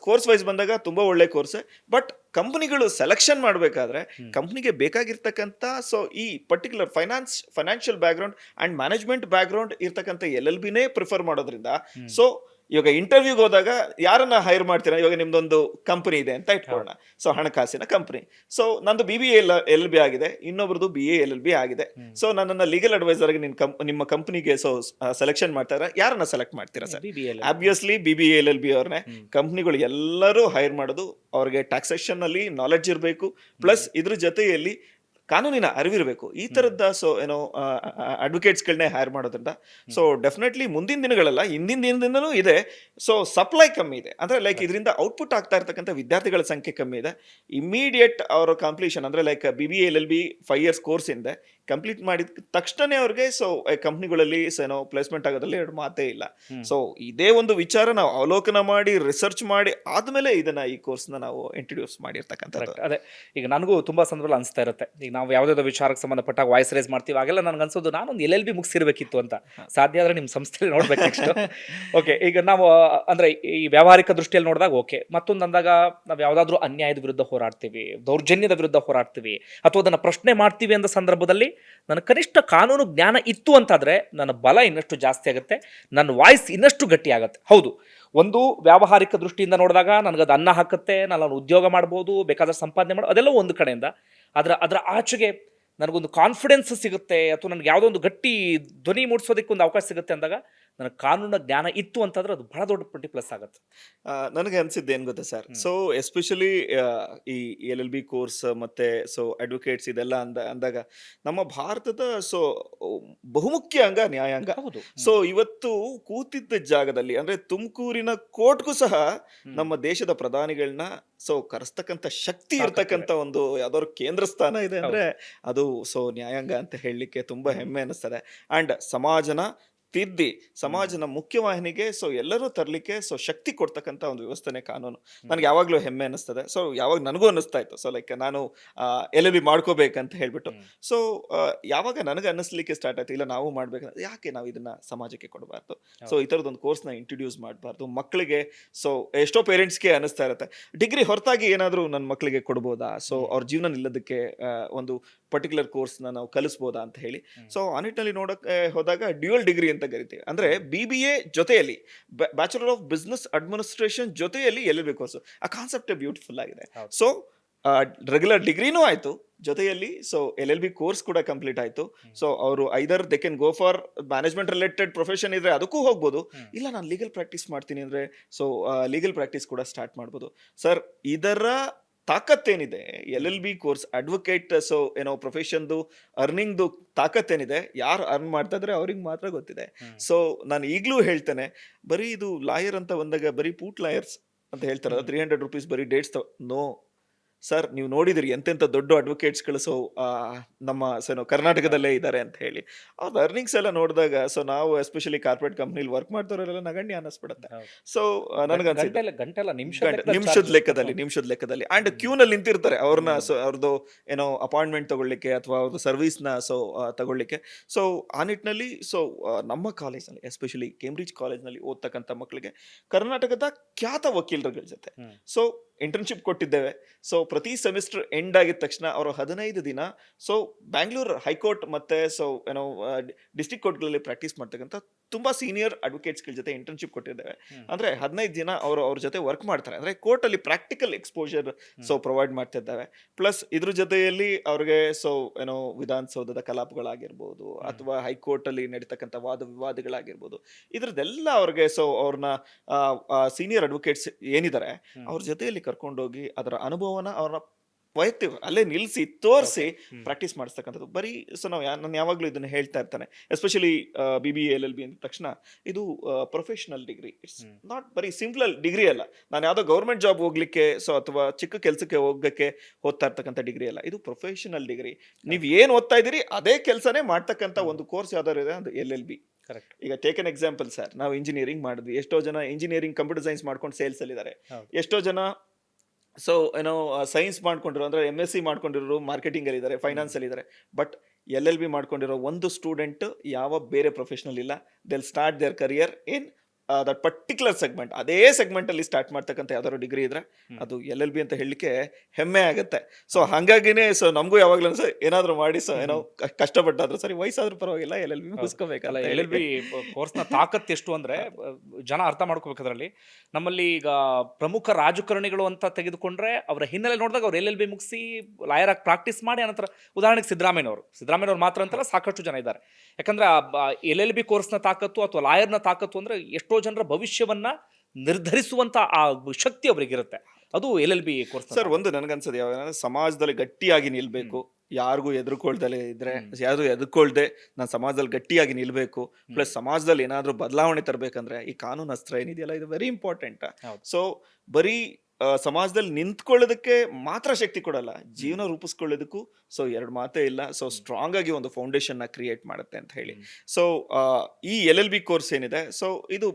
ಕೋರ್ಸ್ ವೈಸ್ ಬಂದಾಗ ತುಂಬಾ ಒಳ್ಳೆ ಕೋರ್ಸ್. ಬಟ್ ಕಂಪನಿಗಳು ಸೆಲೆಕ್ಷನ್ ಮಾಡಬೇಕಾದ್ರೆ ಕಂಪನಿಗೆ ಬೇಕಾಗಿರ್ತಕ್ಕಂಥ ಸೊ ಈ particular financial background and management background ಇರ್ತಕ್ಕಂಥ LLBನೇ ಪ್ರಿಫರ್ ಮಾಡೋದ್ರಿಂದ ಸೊ ಇವಾಗ ಇಂಟರ್ವ್ಯೂಗೆ ಹೋದಾಗ ಯಾರನ್ನ ಹೈರ್ ಮಾಡ್ತೀರಾ, ಇವಾಗ ನಿಮ್ದೊಂದು ಕಂಪನಿ ಇದೆ ಅಂತ ಇಟ್ಕೊಳ್ಳೋಣ, ಸೊ ಹಣಕಾಸಿನ ಕಂಪನಿ. ಸೊ ನಂದು BBA LLB ಆಗಿದೆ, ಇನ್ನೊಬ್ರದ್ದು BA LLB ಆಗಿದೆ. ಸೊ ನನ್ನನ್ನ ಲೀಗಲ್ ಅಡ್ವೈಸರ್ ಆಗಿ ನಿಮ್ಮ ಕಂಪನಿಗೆ ಸೊ ಸೆಲೆಕ್ಷನ್ ಮಾಡ್ತಾರೆ, ಯಾರನ್ನ ಸೆಲೆಕ್ಟ್ ಮಾಡ್ತೀರಾ ಸರ್? ಆಬ್ವಿಯಸ್ಲಿ BBA LLB ಅವ್ರನ್ನೇ. ಕಂಪನಿಗಳು ಎಲ್ಲರೂ ಹೈರ್ ಮಾಡೋದು ಅವ್ರಿಗೆ ಟ್ಯಾಕ್ಸೇಷನ್ ಅಲ್ಲಿ ನಾಲೆಡ್ಜ್ ಇರಬೇಕು, ಪ್ಲಸ್ ಇದ್ರ ಜೊತೆಯಲ್ಲಿ ಕಾನೂನಿನ ಅರಿವಿರಬೇಕು. ಈ ತರದ ಸೊ ಏನೋ ಅಡ್ವೊಕೇಟ್ಸ್ಗಳನ್ನೇ ಹೈರ್ ಮಾಡೋದ್ರಿಂದ ಸೊ ಡೆಫಿನೆಟ್ಲಿ ಮುಂದಿನ ದಿನಗಳಲ್ಲ, ಹಿಂದಿನ ದಿನದಿಂದನೂ ಇದೆ. ಸೊ ಸಪ್ಲೈ ಕಮ್ಮಿ ಇದೆ, ಅಂದ್ರೆ ಲೈಕ್ ಇದರಿಂದ ಔಟ್ಪುಟ್ ಆಗ್ತಾ ಇರ್ತಕ್ಕಂಥ ವಿದ್ಯಾರ್ಥಿಗಳ ಸಂಖ್ಯೆ ಕಮ್ಮಿ ಇದೆ. ಇಮಿಡಿಯೇಟ್ ಅವರ ಕಂಪ್ಲೀಷನ್ ಅಂದ್ರೆ like BBA LLB 5 years course ಇಂದ ಕಂಪ್ಲೀಟ್ ಮಾಡಿದ ತಕ್ಷಣನೇ ಅವ್ರಿಗೆ ಸೊ ಕಂಪ್ನಿಗಳಲ್ಲಿ ಏನೋ ಪ್ಲೇಸ್ಮೆಂಟ್ ಆಗೋದ್ರಲ್ಲಿ ಎರಡು ಮಾತೇ ಇಲ್ಲ. ಸೊ ಇದೇ ಒಂದು ವಿಚಾರ ನಾವು ಅವಲೋಕನ ಮಾಡಿ ರಿಸರ್ಚ್ ಮಾಡಿ ಆದ್ಮೇಲೆ ಇದನ್ನ ಈ ಕೋರ್ಸ್ನ ನಾವು ಇಂಟ್ರೊಡ್ಯೂಸ್ ಮಾಡಿರ್ತಕ್ಕಂಥದ್ದು. ಅದೇ ಈಗ ನನಗೂ ತುಂಬಾ ಸಂದರ್ಭದಲ್ಲಿ ಅನಿಸ್ತಾ ಇರುತ್ತೆ, ಈಗ ನಾವು ಯಾವುದಾದ್ರು ವಿಚಾರಕ್ಕೆ ಸಂಬಂಧಪಟ್ಟಾಗ ವಾಯ್ಸ್ ರೈಸ್ ಮಾಡ್ತೀವಿ, ಆಗೆಲ್ಲ ನನಗೆ ಅನ್ಸೋದು ನಾನೊಂದು LLB ಮುಗಿಸಿರ್ಬೇಕಿತ್ತು ಅಂತ. ಸಾಧ್ಯ ಆದ್ರೆ ನಿಮ್ಮ ಸಂಸ್ಥೆಯಲ್ಲಿ ನೋಡ್ಬೇಕು ನೆಕ್ಸ್ಟ್. ಓಕೆ, ಈಗ ನಾವು ಅಂದ್ರೆ ಈ ವ್ಯಾವಹಾರಿಕ ದೃಷ್ಟಿಯಲ್ಲಿ ನೋಡಿದಾಗ ಓಕೆ, ಮತ್ತೊಂದು ಅಂದಾಗ ನಾವು ಯಾವುದಾದ್ರೂ ಅನ್ಯಾಯದ ವಿರುದ್ಧ ಹೋರಾಡ್ತೀವಿ, ದೌರ್ಜನ್ಯದ ವಿರುದ್ಧ ಹೋರಾಡ್ತೀವಿ, ಅಥವಾ ಅದನ್ನ ಪ್ರಶ್ನೆ ಮಾಡ್ತೀವಿ ಅಂದ ಸಂದರ್ಭದಲ್ಲಿ ನನ್ನ ಕನಿಷ್ಠ ಕಾನೂನು ಜ್ಞಾನ ಇತ್ತು ಅಂತಾದ್ರೆ ನನ್ನ ಬಲ ಇನ್ನಷ್ಟು ಜಾಸ್ತಿ ಆಗುತ್ತೆ, ನನ್ನ ವಾಯ್ಸ್ ಇನ್ನಷ್ಟು ಗಟ್ಟಿ ಆಗುತ್ತೆ. ಹೌದು, ಒಂದು ವ್ಯಾವಹಾರಿಕ ದೃಷ್ಟಿಯಿಂದ ನೋಡಿದಾಗ ನನಗದು ಅನ್ನ ಹಾಕುತ್ತೆ, ನಾನು ಉದ್ಯೋಗ ಮಾಡ್ಬೋದು, ಬೇಕಾದ್ರೆ ಸಂಪಾದನೆ ಮಾಡೋ, ಅದೆಲ್ಲ ಒಂದು ಕಡೆಯಿಂದ. ಅದರ ಆಚೆಗೆ ನನಗೊಂದು ಕಾನ್ಫಿಡೆನ್ಸ್ ಸಿಗುತ್ತೆ, ಅಥವಾ ನನಗೆ ಯಾವುದೋ ಒಂದು ಗಟ್ಟಿ ಧ್ವನಿ ಮೂಡಿಸೋದಕ್ಕೆ ಒಂದು ಅವಕಾಶ ಸಿಗುತ್ತೆ ಅಂದಾಗ ನನಗೆ ಕಾನೂನಿನ ಜ್ಞಾನ ಇತ್ತು ಅಂತಂದ್ರೆ ಅದು ಬಹಳ ದೊಡ್ಡ ಪ್ಲಸ್ ಆಗುತ್ತೆ. ನನಗೆ ಅನ್ಸಿದ್ದು ಏನು ಗೊತ್ತಾ ಸರ್, ಸೊ ಎಸ್ಪೆಷಲಿ ಈ LLB ಕೋರ್ಸ್ ಮತ್ತೆ ಸೊ ಅಡ್ವೊಕೇಟ್ಸ್ ಇದೆಲ್ಲ ಅಂದಾಗ ನಮ್ಮ ಭಾರತದ ಸೊ ಬಹುಮುಖ್ಯ ಅಂಗ ನ್ಯಾಯಾಂಗ. ಹೌದು. ಸೊ ಇವತ್ತು ಕೂತಿದ್ದ ಜಾಗದಲ್ಲಿ ಅಂದ್ರೆ ತುಮಕೂರಿನ ಕೋರ್ಟ್ಗೂ ಸಹ ನಮ್ಮ ದೇಶದ ಪ್ರಧಾನಿಗಳನ್ನ ಸೊ ಕರೆಸ್ತಕ್ಕಂಥ ಶಕ್ತಿ ಇರ್ತಕ್ಕಂಥ ಒಂದು ಯಾವ್ದಾದ್ರು ಕೇಂದ್ರ ಸ್ಥಾನ ಇದೆ ಅಂದ್ರೆ ಅದು ಸೊ ನ್ಯಾಯಾಂಗ ಅಂತ ಹೇಳಲಿಕ್ಕೆ ತುಂಬಾ ಹೆಮ್ಮೆ ಅನಿಸ್ತದೆ. ಅಂಡ್ ಸಮಾಜನ ತಿದ್ದಿ ಸಮಾಜನ ಮುಖ್ಯವಾಹಿನಿಗೆ ಸೊ ಎಲ್ಲರೂ ತರಲಿಕ್ಕೆ ಸೊ ಶಕ್ತಿ ಕೊಡ್ತಕ್ಕಂಥ ಒಂದು ವ್ಯವಸ್ಥೆನೇ ಕಾನೂನು. ನನಗೆ ಯಾವಾಗಲೂ ಹೆಮ್ಮೆ ಅನಿಸ್ತದೆ. ಸೊ ಯಾವಾಗ ನನಗೂ ಅನ್ನಿಸ್ತಾ ಇತ್ತು, ಸೊ ಲೈಕ್ ನಾನು LLB ಮಾಡ್ಕೋಬೇಕಂತ ಹೇಳ್ಬಿಟ್ಟು. ಸೊ ಯಾವಾಗ ನನಗೆ ಅನ್ನಿಸ್ಲಿಕ್ಕೆ ಸ್ಟಾರ್ಟ್ ಆಯ್ತು, ಇಲ್ಲ ನಾವು ಮಾಡ್ಬೇಕಂದ್ರೆ ಯಾಕೆ ನಾವು ಇದನ್ನ ಸಮಾಜಕ್ಕೆ ಕೊಡಬಾರ್ದು, ಸೊ ಈ ಥರದೊಂದು ಕೋರ್ಸ್ನ ಇಂಟ್ರೊಡ್ಯೂಸ್ ಮಾಡಬಾರ್ದು ಮಕ್ಕಳಿಗೆ. ಸೊ ಎಷ್ಟೋ ಪೇರೆಂಟ್ಸ್ಗೆ ಅನ್ನಿಸ್ತಾ ಇರುತ್ತೆ, ಡಿಗ್ರಿ ಹೊರತಾಗಿ ಏನಾದರೂ ನನ್ನ ಮಕ್ಕಳಿಗೆ ಕೊಡ್ಬೋದಾ, ಸೊ ಅವ್ರ ಜೀವನ ನಿಲ್ಲೋದಕ್ಕೆ ಒಂದು ಪರ್ಟಿಕ್ಯುಲರ್ ಕೋರ್ಸ್ನ ನಾವು ಕಲಿಸ್ಬೋದಾ ಅಂತ ಹೇಳಿ. ಸೊ ಆ ನಿಟ್ಟಿನಲ್ಲಿ ನೋಡಕ್ಕೆ ಹೋದಾಗ ಡ್ಯೂಯಲ್ ಡಿಗ್ರಿ ಅಂತ ಕರಿತೀವಿ, ಅಂದ್ರೆ BBA ಜೊತೆಯಲ್ಲಿ ಬ್ಯಾಚುಲರ್ ಆಫ್ ಬಿಸ್ನೆಸ್ ಅಡ್ಮಿನಿಸ್ಟ್ರೇಷನ್ ಜೊತೆಯಲ್ಲಿ LLB ಕೋರ್ಸ್. ಆ ಕಾನ್ಸೆಪ್ಟ್ ಬ್ಯೂಟಿಫುಲ್ ಆಗಿದೆ. ಸೊ ರೆಗ್ಯುಲರ್ ಡಿಗ್ರಿನೂ ಆಯ್ತು, ಜೊತೆಯಲ್ಲಿ ಸೊ LLB ಕೋರ್ಸ್ ಕೂಡ ಕಂಪ್ಲೀಟ್ ಆಯ್ತು. ಸೊ ಅವರು either they can go for management related profession ಇದ್ರೆ ಅದಕ್ಕೂ ಹೋಗ್ಬೋದು, ಇಲ್ಲ ನಾನು ಲೀಗಲ್ ಪ್ರಾಕ್ಟೀಸ್ ಮಾಡ್ತೀನಿ ಅಂದ್ರೆ ಸೊ ಲೀಗಲ್ ಪ್ರಾಕ್ಟೀಸ್ ಕೂಡ ಸ್ಟಾರ್ಟ್ ಮಾಡ್ಬೋದು. ಸರ್ ಇದರ ತಾಕತ್ತೇನಿದೆ, LLB ಕೋರ್ಸ್ ಅಡ್ವೊಕೇಟ್ ಸೊ ಏನೋ ಪ್ರೊಫೆಷನ್ದು ಅರ್ನಿಂಗ್ದು ತಾಕತ್ತೇನಿದೆ, ಯಾರು ಅರ್ನ್ ಮಾಡ್ತಾ ಇದ್ರೆ ಅವ್ರಿಗೆ ಮಾತ್ರ ಗೊತ್ತಿದೆ. ಸೊ ನಾನು ಈಗಲೂ ಹೇಳ್ತೇನೆ, ಬರೀ ಇದು ಲಾಯರ್ ಅಂತ ಬಂದಾಗ ಬರೀ ಪೂಟ್ ಲಾಯರ್ಸ್ ಅಂತ ಹೇಳ್ತಾರಲ್ಲ, 300 rupees ಬರೀ ಡೇಟ್ಸ್. ನೋ ಸರ್, ನೀವು ನೋಡಿದಿರಿ ಎಂತೆಂಥ ದೊಡ್ಡ ಅಡ್ವೊಕೇಟ್ಸ್ಗಳು ಸೊ ನಮ್ಮ ಸೊ ಕರ್ನಾಟಕದಲ್ಲೇ ಇದ್ದಾರೆ ಅಂತ ಹೇಳಿ. ಅವ್ರ ಅರ್ನಿಂಗ್ಸ್ ಎಲ್ಲ ನೋಡಿದಾಗ ಸೊ ನಾವು ಎಸ್ಪೆಷಲಿ ಕಾರ್ಪೊರೇಟ್ ಕಂಪ್ನಿಲಿ ವರ್ಕ್ ಮಾಡ್ತಾರೆಲ್ಲ ನಗಣ್ಯ ಅನ್ನಿಸ್ಬಿಡುತ್ತೆ. ಸೊ ನನಗನ್ಸಿಲ್ಲ ನಿಮಿಷದ ಲೆಕ್ಕದಲ್ಲಿ ಅಂಡ್ ಕ್ಯೂನಲ್ಲಿ ನಿಂತಿರ್ತಾರೆ ಅವ್ರನ್ನ ಸೊ ಅವ್ರದ್ದು ಏನೋ ಅಪಾಯಿಂಟ್ಮೆಂಟ್ ತಗೊಳ್ಳಿಕ್ಕೆ ಅಥವಾ ಅವ್ರದ್ದು ಸರ್ವಿಸ್ನ ಸೊ ತಗೊಳ್ಳಿಕ್ಕೆ. ಸೊ ಆ ನಿಟ್ಟಿನಲ್ಲಿ ಸೊ ನಮ್ಮ ಕಾಲೇಜ್ನಲ್ಲಿ ಎಸ್ಪೆಷಲಿ ಕೇಂಬ್ರಿಡ್ಜ್ ಕಾಲೇಜ್ನಲ್ಲಿ ಓದ್ತಕ್ಕಂಥ ಮಕ್ಕಳಿಗೆ ಕರ್ನಾಟಕದ ಖ್ಯಾತ ವಕೀಲರುಗಳ ಜೊತೆ ಸೊ ಇಂಟರ್ನ್ಶಿಪ್ ಕೊಟ್ಟಿದ್ದೇವೆ. ಸೊ ಪ್ರತಿ ಸೆಮಿಸ್ಟರ್ ಎಂಡ್ ಆಗಿದ ತಕ್ಷಣ ಅವರು 15 ದಿನ ಸೊ ಬ್ಯಾಂಗ್ಳೂರ್ ಹೈಕೋರ್ಟ್ ಮತ್ತೆ ಸೊ ಏನೋ ಡಿಸ್ಟ್ರಿಕ್ಟ್ ಕೋರ್ಟ್ಗಳಲ್ಲಿ ಪ್ರಾಕ್ಟೀಸ್ ಮಾಡ್ತಕ್ಕಂಥ ತುಂಬಾ ಸೀನಿಯರ್ ಅಡ್ವೊಕೇಟ್ಸ್ಗಳ ಜೊತೆ ಇಂಟರ್ನ್ಶಿಪ್ ಕೊಟ್ಟಿದ್ದೇವೆ. ಅಂದ್ರೆ 15 ದಿನ ಅವ್ರ ಜೊತೆ ವರ್ಕ್ ಮಾಡ್ತಾರೆ, ಅಂದ್ರೆ ಕೋರ್ಟ್ ಅಲ್ಲಿ ಪ್ರಾಕ್ಟಿಕಲ್ ಎಕ್ಸ್ಪೋಜರ್ ಸೊ ಪ್ರೊವೈಡ್ ಮಾಡ್ತಿದ್ದಾವೆ. ಪ್ಲಸ್ ಇದ್ರ ಜೊತೆಯಲ್ಲಿ ಅವ್ರಿಗೆ ಸೊ ಏನೋ ವಿಧಾನಸೌಧದ ಕಲಾಪಗಳಾಗಿರ್ಬೋದು ಅಥವಾ ಹೈಕೋರ್ಟ್ ಅಲ್ಲಿ ನಡೀತಕ್ಕಂಥ ವಾದ ವಿವಾದಗಳಾಗಿರ್ಬೋದು, ಇದ್ರದ್ದೆಲ್ಲ ಅವ್ರಿಗೆ ಸೊ ಅವ್ರನ್ನ ಸೀನಿಯರ್ ಅಡ್ವೊಕೇಟ್ಸ್ ಏನಿದ್ದಾರೆ ಅವ್ರ ಜೊತೆಯಲ್ಲಿ ಕರ್ಕೊಂಡೋಗಿ ಅದರ ಅನುಭವನ ಅವ್ರನ್ನ ವೈಯಕ್ತಿಕ ಅಲ್ಲೇ ನಿಲ್ಲಿಸಿ ತೋರಿಸಿ ಪ್ರಾಕ್ಟೀಸ್ ಮಾಡಿಸ್ತಕ್ಕಂಥದ್ದು. ಬರೀ ಸೊ ನಾನು ಯಾವಾಗಲೂ ಇದನ್ನು ಹೇಳ್ತಾ ಇರ್ತಾನೆ, ಎಸ್ಪೆಷಲಿ BBA LLB ಅಂದ ತಕ್ಷಣ ಇದು ಪ್ರೊಫೆಷನಲ್ ಡಿಗ್ರಿ. ಇಟ್ಸ್ ನಾಟ್ ಬರೀ ಸಿಂಪಲ್ ಡಿಗ್ರಿ ಅಲ್ಲ, ನಾನು ಯಾವುದೋ ಗೌರ್ಮೆಂಟ್ ಜಾಬ್ ಹೋಗ್ಲಿಕ್ಕೆ ಸೊ ಅಥವಾ ಚಿಕ್ಕ ಕೆಲಸಕ್ಕೆ ಹೋಗಕ್ಕೆ ಓದ್ತಾ ಇರ್ತಕ್ಕಂಥ ಡಿಗ್ರಿ ಅಲ್ಲ, ಇದು ಪ್ರೊಫೆಷನಲ್ ಡಿಗ್ರಿ. ನೀವು ಏನು ಓದ್ತಾ ಇದ್ದೀರಿ ಅದೇ ಕೆಲಸನೇ ಮಾಡ್ತಕ್ಕಂಥ ಒಂದು ಕೋರ್ಸ್ ಯಾವ್ದಾದ್ರು ಇದೆ ಅದು LLB. ಈಗ ಟೇಕ್ ಎನ್ ಎಕ್ಸಾಂಪಲ್ ಸರ್, ನಾವು ಇಂಜಿನಿಯರಿಂಗ್ ಮಾಡಿದ್ವಿ, ಎಷ್ಟೋ ಜನ ಇಂಜಿನಿಯರಿಂಗ್ ಕಂಪ್ಯೂಟರ್ ಸೈನ್ಸ್ ಮಾಡ್ಕೊಂಡು ಸೇಲ್ಸ್ ಅಲ್ಲಿ ಇದ್ದಾರೆ, ಎಷ್ಟೋ ಜನ ಸೊ ಏನೋ ಸೈನ್ಸ್ ಮಾಡ್ಕೊಂಡಿರೋ ಅಂದ್ರೆ MSc ಮಾಡ್ಕೊಂಡಿರೋ ಮಾರ್ಕೆಟಿಂಗ್ ಅಲ್ಲಿ ಇದ್ದಾರೆ, ಫೈನಾನ್ಸ್ ಅಲ್ಲಿ ಇದ್ದಾರೆ. ಬಟ್ LLB ಮಾಡ್ಕೊಂಡಿರೋ ಒಂದು ಸ್ಟೂಡೆಂಟ್ ಯಾವ ಬೇರೆ ಪ್ರೊಫೆಷನಲ್ ಇಲ್ಲ, they'll start their career in that particular segment. ಅದೇ ಸೆಗ್ಮೆಂಟ್ ಅಲ್ಲಿ ಸ್ಟಾರ್ಟ್ ಮಾಡ್ತಕ್ಕಂಥ ಯಾವ್ದಾದ್ರು ಡಿಗ್ರಿ ಇದ್ರೆ ಅದು LLB ಅಂತ ಹೇಳಲಿಕ್ಕೆ ಹೆಮ್ಮೆ ಆಗುತ್ತೆ. ಸೊ ಹಾಗಾಗಿನೇ ಸೊ ನಮಗೂ ಯಾವಾಗ್ಲೂ ಏನಾದ್ರು ಮಾಡಿ ಸೊ ಏನೋ ಕಷ್ಟಪಟ್ಟಾದ್ರೂ ಸರಿ, ವಯಸ್ಸಾದ್ರೂ ಪರವಾಗಿಲ್ಲ LLB ಮುಗಿಸ್ಕೋಬೇಕಲ್ಲ. LLB ಕೋರ್ಸ್ನ ತಾಕತ್ ಎಷ್ಟು ಅಂದ್ರೆ ಜನ ಅರ್ಥ ಮಾಡ್ಕೋಬೇಕು. ಅದರಲ್ಲಿ ನಮ್ಮಲ್ಲಿ ಈಗ ಪ್ರಮುಖ ರಾಜಕಾರಣಿಗಳು ಅಂತ ತೆಗೆದುಕೊಂಡ್ರೆ ಅವರ ಹಿನ್ನೆಲೆ ನೋಡಿದಾಗ ಅವ್ರು LLB ಮುಗಿಸಿ ಲಾಯರ್ ಆಗಿ ಪ್ರಾಕ್ಟೀಸ್ ಮಾಡಿ ಅನಂತರ ಉದಾಹರಣೆಗೆ ಸಿದ್ದರಾಮಯ್ಯನವರು ಮಾತ್ರ ಅಂತಲ್ಲ, ಸಾಕಷ್ಟು ಜನ ಇದ್ದಾರೆ. ಯಾಕಂದ್ರೆ LLB ಕೋರ್ಸ್ನ ತಾಕತ್ತು ಅಥವಾ ಲಾಯರ್ನ ತಾಕತ್ತು ಅಂದ್ರೆ ಎಷ್ಟೋ ಜನರ ಭವಿಷ್ಯವನ್ನ ನಿರ್ಧರಿಸುವಂತ ಆ ಶಕ್ತಿ ಅವರಿಗಿರುತ್ತೆ, ಅದು LLB ಕೋರ್ಸ್. ಸರ್ ಒಂದು ನನಗನ್ಸೋದು ಯಾವಾಗ ಸಮಾಜದಲ್ಲಿ ಗಟ್ಟಿಯಾಗಿ ನಿಲ್ಬೇಕು, ಯಾರಿಗೂ ಎದುರ್ಕೊಳ್ದಲೇ ಇದ್ರೆ, ಯಾರು ಎದುರ್ಕೊಳ್ದೆ ನಾನು ಸಮಾಜದಲ್ಲಿ ಗಟ್ಟಿಯಾಗಿ ನಿಲ್ಬೇಕು, ಪ್ಲಸ್ ಸಮಾಜದಲ್ಲಿ ಏನಾದ್ರೂ ಬದಲಾವಣೆ ತರಬೇಕಂದ್ರೆ ಈ ಕಾನೂನು ಅಸ್ತ್ರ ಏನಿದೆಯಲ್ಲ ಇದು ವೆರಿ ಇಂಪಾರ್ಟೆಂಟ್. ಹೌದು. ಸೊ ಬರೀ ಸಮಾಜದಲ್ಲಿ ನಿಂತ್ಕೊಳ್ಳೋದಕ್ಕೆ ಮಾತ್ರ ಶಕ್ತಿ ಕೊಡಲ್ಲ, ಜೀವನ ರೂಪಿಸ್ಕೊಳ್ಳೋದಕ್ಕೂ ಸೊ ಎರಡು ಮಾತೇ ಇಲ್ಲ. ಸೊ ಸ್ಟ್ರಾಂಗ್ ಆಗಿ ಒಂದು ಫೌಂಡೇಶನ್ ನ ಕ್ರಿಯೇಟ್ ಮಾಡುತ್ತೆ ಅಂತ ಹೇಳಿ. ಸೊ ಈ LLB ಕೋರ್ಸ್ ಏನಿದೆ, ಸೊ ಇದು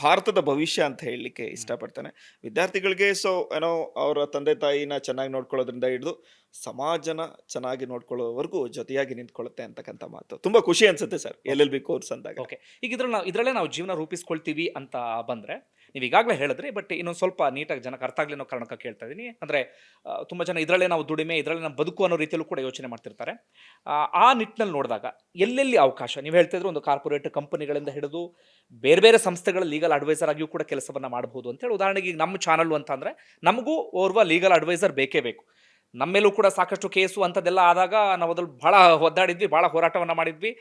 ಭಾರತದ ಭವಿಷ್ಯ ಅಂತ ಹೇಳಲಿಕ್ಕೆ ಇಷ್ಟಪಡ್ತೇನೆ ವಿದ್ಯಾರ್ಥಿಗಳಿಗೆ. ಸೊ ಏನೋ ಅವರ ತಂದೆ ತಾಯಿನ ಚೆನ್ನಾಗಿ ನೋಡ್ಕೊಳ್ಳೋದ್ರಿಂದ ಹಿಡಿದು ಸಮಾಜನ ಚೆನ್ನಾಗಿ ನೋಡ್ಕೊಳ್ಳೋವರೆಗೂ ಜೊತೆಯಾಗಿ ನಿಂತ್ಕೊಳ್ಳುತ್ತೆ ಅಂತಕ್ಕಂಥ ಮಾತು ತುಂಬಾ ಖುಷಿ ಅನ್ಸುತ್ತೆ ಸರ್ LLB ಕೋರ್ಸ್ ಅಂದಾಗ. ಓಕೆ, ಈಗ ಇದರಲ್ಲೇ ನಾವು ಜೀವನ ರೂಪಿಸ್ಕೊಳ್ತೀವಿ ಅಂತ ಬಂದ್ರೆ, ನೀವು ಈಗಾಗಲೇ ಹೇಳಿದ್ರಿ, ಬಟ್ ಇನ್ನೊಂದು ಸ್ವಲ್ಪ ನೀಟಾಗಿ ಜನಕ್ಕೆ ಅರ್ಥ ಆಗಲಿ ಅನ್ನೋ ಕಾರಣಕ್ಕೆ ಕೇಳ್ತಾ ಇದ್ದೀನಿ. ಅಂದರೆ ತುಂಬ ಜನ ಇದರಲ್ಲೇ ನಾವು ದುಡಿಮೆ, ಇದರಲ್ಲೇ ನಾವು ಬದುಕು ಅನ್ನೋ ರೀತಿಯಲ್ಲೂ ಕೂಡ ಯೋಚನೆ ಮಾಡ್ತಿರ್ತಾರೆ. ಆ ನಿಟ್ಟಿನಲ್ಲಿ ನೋಡಿದಾಗ ಎಲ್ಲೆಲ್ಲಿ ಅವಕಾಶ, ನೀವು ಹೇಳ್ತಿದ್ರು ಒಂದು ಕಾರ್ಪೊರೇಟ್ ಕಂಪನಿಗಳಿಂದ ಹಿಡಿದು ಬೇರೆ ಬೇರೆ ಸಂಸ್ಥೆಗಳ ಲೀಗಲ್ ಅಡ್ವೈಸರ್ ಆಗಿಯೂ ಕೂಡ ಕೆಲಸವನ್ನು ಮಾಡಬಹುದು ಅಂತೇಳಿ. ಉದಾಹರಣೆಗೆ ಈಗ ನಮ್ಮ ಚಾನಲ್ ಅಂತ ಅಂದರೆ ನಮಗೂ ಓರ್ವ ಲೀಗಲ್ ಅಡ್ವೈಸರ್ ಬೇಕೇ ಬೇಕು. ನಮ್ಮೇಲೂ ಕೂಡ ಸಾಕಷ್ಟು ಕೇಸು ಅಂಥದ್ದೆಲ್ಲ ಆದಾಗ ನಾವು ಅದ್ರಲ್ಲಿ ಭಾಳ ಒದ್ದಾಡಿದ್ವಿ, ಭಾಳ ಹೋರಾಟವನ್ನು ಮಾಡಿದ್ವಿ.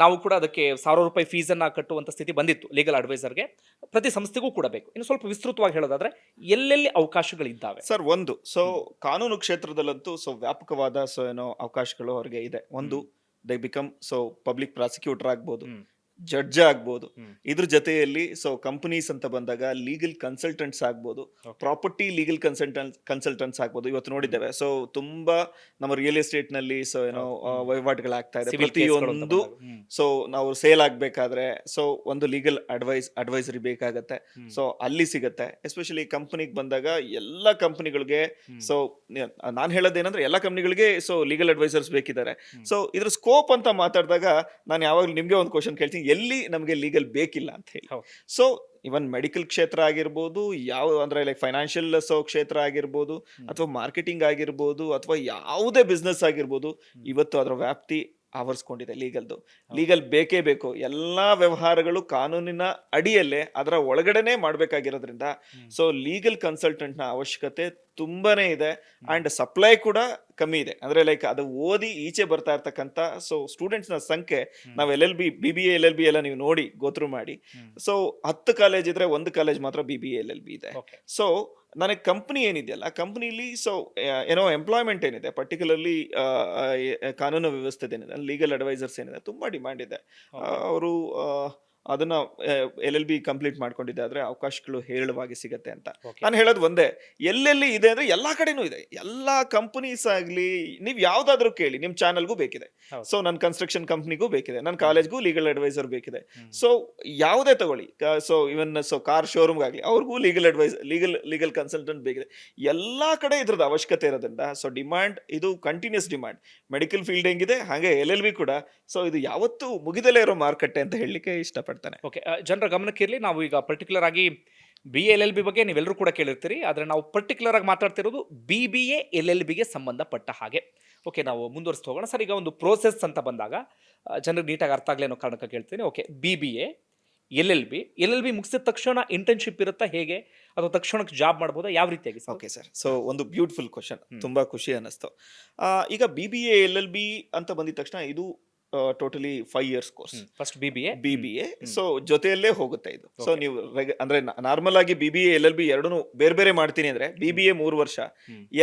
ನಾವು ಕೂಡ ಅದಕ್ಕೆ ₹1,000 ಫೀಸನ್ನು ಕಟ್ಟುವಂಥ ಸ್ಥಿತಿ ಬಂದಿತ್ತು ಲೀಗಲ್ ಅಡ್ವೈಸರ್ಗೆ. ಪ್ರತಿ ಸಂಸ್ಥೆಗೂ ಕೂಡ ಬೇಕು. ಇನ್ನು ಸ್ವಲ್ಪ ವಿಸ್ತೃತವಾಗಿ ಹೇಳೋದಾದ್ರೆ ಎಲ್ಲೆಲ್ಲಿ ಅವಕಾಶಗಳಿದ್ದಾವೆ ಸರ್? ಒಂದು ಸೊ ಕಾನೂನು ಕ್ಷೇತ್ರದಲ್ಲಂತೂ ಸೊ ವ್ಯಾಪಕವಾದ ಸೊ ಏನೋ ಅವಕಾಶಗಳು ಅವ್ರಿಗೆ ಇದೆ. ಒಂದು they become so public prosecutor ಆಗ್ಬೋದು, ಜಡ್ಜ್ ಆಗ್ಬೋದು. ಇದ್ರ ಜೊತೆಯಲ್ಲಿ ಸೊ ಕಂಪನೀಸ್ ಅಂತ ಬಂದಾಗ ಲೀಗಲ್ ಕನ್ಸಲ್ಟೆಂಟ್ಸ್ ಆಗ್ಬೋದು, ಪ್ರಾಪರ್ಟಿ ಲೀಗಲ್ ಕನ್ಸಲ್ಟೆಂಟ್ಸ್ ಆಗ್ಬೋದು. ಇವತ್ತು ನೋಡಿದ್ದೇವೆ ಸೊ ತುಂಬಾ ನಮ್ಮ ರಿಯಲ್ ಎಸ್ಟೇಟ್ ನಲ್ಲಿ ಸೊ ಏನೋ ವಹಿವಾಟುಗಳಾಗ್ತಾ ಇದೆ. ಪ್ರತಿಯೊಂದು ಸೊ ನಾವು ಸೇಲ್ ಆಗ್ಬೇಕಾದ್ರೆ ಸೊ ಒಂದು ಲೀಗಲ್ ಅಡ್ವೈಸರಿ ಬೇಕಾಗತ್ತೆ. ಸೊ ಅಲ್ಲಿ ಸಿಗತ್ತೆ. ಎಸ್ಪೆಷಲಿ ಕಂಪನಿಗೆ ಬಂದಾಗ ಎಲ್ಲ ಕಂಪನಿಗಳಿಗೆ ಸೊ ನಾನು ಹೇಳೋದೇನಂದ್ರೆ ಎಲ್ಲ ಕಂಪನಿಗಳಿಗೆ ಸೊ ಲೀಗಲ್ ಅಡ್ವೈಸರ್ಸ್ ಬೇಕಿದ್ದಾರೆ. ಸೊ ಇದ್ರ ಸ್ಕೋಪ್ ಅಂತ ಮಾತಾಡಿದಾಗ ನಾನು ಯಾವಾಗಲೂ ನಿಮ್ಗೆ ಒಂದು ಕ್ವಶನ್ ಕೇಳ್ತೀನಿ, ಎಲ್ಲಿ ನಮಗೆ ಲೀಗಲ್ ಬೇಕಿಲ್ಲ ಅಂತ ಹೇಳಿ. ಸೊ ಇವನ್ ಮೆಡಿಕಲ್ ಕ್ಷೇತ್ರ ಆಗಿರ್ಬೋದು, ಯಾವ ಅಂದ್ರೆ ಲೈಕ್ ಫೈನಾನ್ಷಿಯಲ್ ಸೊ ಕ್ಷೇತ್ರ ಆಗಿರ್ಬೋದು, ಅಥವಾ ಮಾರ್ಕೆಟಿಂಗ್ ಆಗಿರ್ಬೋದು, ಅಥವಾ ಯಾವುದೇ ಬಿಸ್ನೆಸ್ ಆಗಿರ್ಬೋದು, ಇವತ್ತು ಅದರ ವ್ಯಾಪ್ತಿ ಆವರಿಸ್ಕೊಂಡಿದೆ ಲೀಗಲ್ದು. ಲೀಗಲ್ ಬೇಕೇ ಬೇಕು. ಎಲ್ಲಾ ವ್ಯವಹಾರಗಳು ಕಾನೂನಿನ ಅಡಿಯಲ್ಲೇ ಅದರ ಒಳಗಡೆನೆ ಮಾಡ್ಬೇಕಾಗಿರೋದ್ರಿಂದ ಸೊ ಲೀಗಲ್ ಕನ್ಸಲ್ಟೆಂಟ್ ನ ಅವಶ್ಯಕತೆ ತುಂಬಾನೇ ಇದೆ. ಅಂಡ್ ಸಪ್ಲೈ ಕೂಡ ಕಮ್ಮಿ ಇದೆ. ಅಂದ್ರೆ ಲೈಕ್ ಅದು ಓದಿ ಈಚೆ ಬರ್ತಾ ಇರ್ತಕ್ಕಂಥ ಸೊ ಸ್ಟೂಡೆಂಟ್ಸ್ ನ ಸಂಖ್ಯೆ ನಾವು LLB BBA LLB ಎಲ್ಲ ನೀವು ನೋಡಿ ಗೋತ್ರು ಮಾಡಿ, ಸೊ 10 ಕಾಲೇಜ್ ಇದ್ರೆ ಒಂದು ಕಾಲೇಜ್ ಮಾತ್ರ BBA LLB ಇದೆ. ಸೊ ನನಗೆ ಕಂಪನಿ ಏನಿದೆಯಲ್ಲ, ಕಂಪನಿಲಿ ಸೊ ಏನೋ ಎಂಪ್ಲಾಯ್ಮೆಂಟ್ ಏನಿದೆ, ಪರ್ಟಿಕ್ಯುಲರ್ಲಿ ಕಾನೂನು ವ್ಯವಸ್ಥೆ ಏನಿದೆ, ಲೀಗಲ್ ಅಡ್ವೈಸರ್ಸ್ ಏನಿದೆ, ತುಂಬಾ ಡಿಮ್ಯಾಂಡ್ ಇದೆ. ಅವರು ಅದನ್ನ LLB ಕಂಪ್ಲೀಟ್ ಮಾಡ್ಕೊಂಡಿದ್ದೆ ಆದ್ರೆ ಅವಕಾಶಗಳು ಹೇರಳವಾಗಿ ಸಿಗತ್ತೆ ಅಂತ ನಾನು ಹೇಳೋದು ಒಂದೇ. ಎಲ್ಲೆಲ್ಲಿ ಇದೆ ಅಂದ್ರೆ ಎಲ್ಲಾ ಕಡೆನೂ ಇದೆ. ಎಲ್ಲಾ ಕಂಪನೀಸ್ ಆಗ್ಲಿ, ನೀವ್ ಯಾವ್ದಾದ್ರು ಕೇಳಿ, ನಿಮ್ ಚಾನಲ್ಗೂ ಬೇಕಿದೆ. ಸೊ ನನ್ನ ಕನ್ಸ್ಟ್ರಕ್ಷನ್ ಕಂಪ್ನಿಗೂ ಬೇಕಿದೆ, ನನ್ನ ಕಾಲೇಜ್ಗೂ ಲೀಗಲ್ ಅಡ್ವೈಸರ್ ಬೇಕಿದೆ. ಸೊ ಯಾವುದೇ ತಗೊಳ್ಳಿ, ಸೊ ಇವನ್ ಸೊ ಕಾರ್ ಶೋರೂಮ್ ಆಗ್ಲಿ, ಅವ್ರಿಗೂ ಲೀಗಲ್ ಕನ್ಸಲ್ಟೆಂಟ್ ಬೇಕಿದೆ. ಎಲ್ಲಾ ಕಡೆ ಇದ್ರದ್ದು ಅವಶ್ಯಕತೆ ಇರೋದ್ರಿಂದ ಸೊ ಡಿಮಾಂಡ್ ಇದು ಕಂಟಿನ್ಯೂಸ್ ಡಿಮಾಂಡ್. ಮೆಡಿಕಲ್ ಫೀಲ್ಡ್ ಹೆಂಗಿದೆ ಹಾಗೆ LLB ಕೂಡ. ಸೊ ಇದು ಯಾವತ್ತೂ ಮುಗಿದಲೇ ಇರೋ ಮಾರುಕಟ್ಟೆ ಅಂತ ಹೇಳಲಿಕ್ಕೆ ಇಷ್ಟಪಡ್ತೇನೆ. ಓಕೆ, ಜನರ ಗಮನಕ್ಕೆ ಇರಲಿ, ನಾವು ಈಗ ಪರ್ಟಿಕ್ಯುಲರ್ ಆಗಿ BA LLB ಬಗ್ಗೆ ನೀವೆಲ್ಲರೂ ಕೂಡ ಕೇಳಿರ್ತೀರಿ. ಆದರೆ ನಾವು ಪರ್ಟಿಕ್ಯುಲರ್ ಆಗಿ ಮಾತಾಡ್ತಿರೋದು BBA LLBಗೆ ಸಂಬಂಧಪಟ್ಟ ಹಾಗೆ. ಓಕೆ, ನಾವು ಮುಂದುವರಿಸ್ತಾ ಹೋಗೋಣ ಸರ್. ಈಗ ಒಂದು ಪ್ರೋಸೆಸ್ ಅಂತ ಬಂದಾಗ ಜನರಿಗೆ ನೀಟಾಗಿ ಅರ್ಥ ಆಗಲಿ ಅನ್ನೋ ಕಾರಣಕ್ಕೆ ಕೇಳ್ತೀನಿ. ಓಕೆ, BBA LLB ಮುಗಿಸಿದ ತಕ್ಷಣ ಇಂಟರ್ನ್ಶಿಪ್ ಇರುತ್ತಾ ಹೇಗೆ, ಅಥವಾ ತಕ್ಷಣಕ್ಕೆ ಜಾಬ್ ಮಾಡ್ಬೋದಾ, ಯಾವ ರೀತಿಯಾಗಿ? ಓಕೆ ಸರ್, ಸೊ ಒಂದು ಬ್ಯೂಟಿಫುಲ್ ಕ್ವಶನ್, ತುಂಬಾ ಖುಷಿ ಅನ್ನಿಸ್ತು. ಈಗ BBA LLB ಅಂತ ಬಂದಿದ ತಕ್ಷಣ ಇದು totally 5 years course. First BBA so ಜೊತೆಯಲ್ಲೇ ಹೋಗುತ್ತೆ ಇದು. ಸೊ ನೀವು ಅಂದ್ರೆ ನಾರ್ಮಲ್ ಆಗಿ BBA LLB ಎರಡೂ ಬೇರೆ ಬೇರೆ ಮಾಡ್ತೀನಿ ಅಂದ್ರೆ BBA 3 ವರ್ಷ,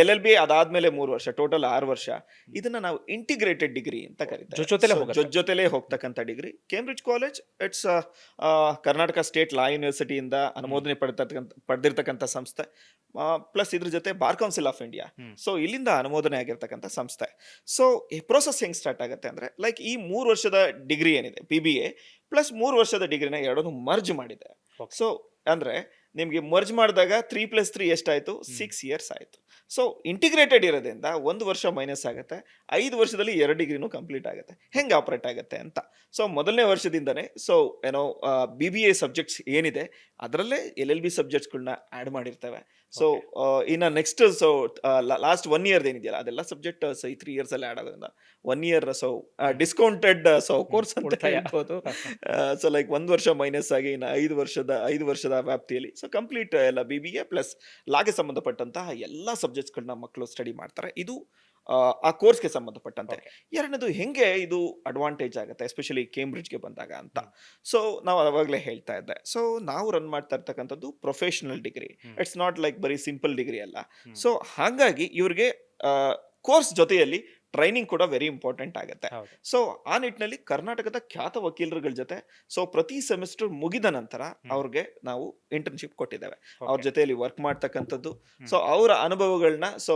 LLB ಅದಾದ್ಮೇಲೆ 3 ವರ್ಷ, ಟೋಟಲ್ 6 ವರ್ಷ. ಇದನ್ನ ನಾವು ಇಂಟಿಗ್ರೇಟೆಡ್ ಡಿಗ್ರಿ ಅಂತ ಕರೀತಾರೆ. ಜೊತೆಲೇ ಹೋಗ್ತಕ್ಕಂಥ degree. Cambridge college it's Karnataka state law ಯೂನಿವರ್ಸಿಟಿಯಿಂದ ಅನುಮೋದನೆ ಪಡೆದಿರ್ತಕ್ಕಂಥ ಸಂಸ್ಥೆ. ಪ್ಲಸ್ ಇದ್ರ ಜೊತೆ bar council of India, so ಇಲ್ಲಿಂದ ಅನುಮೋದನೆ ಆಗಿರ್ತಕ್ಕಂಥ ಸಂಸ್ಥೆ. ಸೊ ಈ ಪ್ರೋಸೆಸ್ ಹೆಂಗ್ ಸ್ಟಾರ್ಟ್ ಆಗುತ್ತೆ ಅಂದ್ರೆ ಲೈಕ್ ಈ 3 ವರ್ಷದ ಡಿಗ್ರಿ ಏನಿದೆ BBA ಪ್ಲಸ್ 3 ವರ್ಷದ ಡಿಗ್ರಿನ ಎರಡನ್ನು ಮರ್ಜ್ ಮಾಡಿದೆ. ಸೊ ಅಂದ್ರೆ ನಿಮ್ಗೆ ಮರ್ಜ್ ಮಾಡಿದಾಗ 3+3 ಎಷ್ಟಾಯ್ತು? 6 years ಆಯ್ತು. ಸೊ ಇಂಟಿಗ್ರೇಟೆಡ್ ಇರೋದ್ರಿಂದ 1 ವರ್ಷ ಮೈನಸ್ ಆಗುತ್ತೆ. 5 ವರ್ಷದಲ್ಲಿ 2 ಡಿಗ್ರಿನೂ ಕಂಪ್ಲೀಟ್ ಆಗುತ್ತೆ. ಹೆಂಗೆ ಆಪರೇಟ್ ಆಗುತ್ತೆ ಅಂತ. ಸೊ ಮೊದಲನೇ ವರ್ಷದಿಂದನೇ ಸೊ ಏನೋ BBA ಸಬ್ಜೆಕ್ಟ್ಸ್ ಏನಿದೆ ಅದರಲ್ಲೇ LLB ಸಬ್ಜೆಕ್ಟ್ಸ್ಗಳನ್ನ ಆ್ಯಡ್ ಮಾಡಿರ್ತೇವೆ. ಸೊ ಇನ್ನು ನೆಕ್ಸ್ಟ್ ಸೊ ಲಾಸ್ಟ್ 1 year ಏನಿದೆಯಲ್ಲ ಅದೆಲ್ಲ ಸಬ್ಜೆಕ್ಟ್ ಸೊ ಈ 3 years ಅಲ್ಲಿ ಆ್ಯಡ್ ಆಗೋದ್ರಿಂದ 1 year so discounted so course ಅಂತ ಹೇಳ್ಬೋದು. ಸೊ ಲೈಕ್ 1 ವರ್ಷ ಮೈನಸ್ ಆಗಿ ಇನ್ನು 5 ವರ್ಷದ ವ್ಯಾಪ್ತಿಯಲ್ಲಿ ಸೊ ಕಂಪ್ಲೀಟ್ ಎಲ್ಲ BBA ಪ್ಲಸ್ ಲಾಗೆ ಸಂಬಂಧಪಟ್ಟಂತಹ ಎಲ್ಲ ಸಬ್ಜೆಕ್ಟ್ಸ್ಗಳನ್ನ ಮಕ್ಕಳು ಸ್ಟಡಿ ಮಾಡ್ತಾರೆ. ಇದು ಆ ಕೋರ್ಸ್ಗೆ ಸಂಬಂಧಪಟ್ಟಂತೆ. ಎರಡನೇದು ಹೆಂಗೆ ಇದು ಅಡ್ವಾಂಟೇಜ್ ಆಗುತ್ತೆ ಎಸ್ಪೆಷಲಿ ಕೇಂಬ್ರಿಡ್ಜ್ಗೆ ಬಂದಾಗ ಅಂತ. ಸೊ ನಾವು ಅವಾಗಲೇ ಹೇಳ್ತಾ ಇದ್ದೆ, ಸೊ ನಾವು ರನ್ ಮಾಡ್ತಾ ಇರ್ತಕ್ಕಂಥದ್ದು professional degree. It's not like ಬರೀ ಸಿಂಪಲ್ ಡಿಗ್ರಿ ಅಲ್ಲ. ಸೊ ಹಾಗಾಗಿ ಇವ್ರಿಗೆ ಕೋರ್ಸ್ ಜೊತೆಯಲ್ಲಿ ಟ್ರೈನಿಂಗ್ ಕೂಡ ವೆರಿ ಇಂಪಾರ್ಟೆಂಟ್ ಆಗುತ್ತೆ. ಹೌದು. ಸೊ ಆ ನಿಟ್ಟಿನಲ್ಲಿ ಕರ್ನಾಟಕದ ಖ್ಯಾತ ವಕೀಲರುಗಳ ಜೊತೆ ಸೊ ಪ್ರತಿ ಸೆಮಿಸ್ಟರ್ ಮುಗಿದ ನಂತರ ಅವ್ರಿಗೆ ನಾವು ಇಂಟರ್ನ್ಶಿಪ್ ಕೊಟ್ಟಿದ್ದೇವೆ. ಅವ್ರ Okay. ಜೊತೆಯಲ್ಲಿ ವರ್ಕ್ ಮಾಡ್ತಕ್ಕಂಥದ್ದು, ಸೊ ಅವರ ಅನುಭವಗಳನ್ನ ಸೊ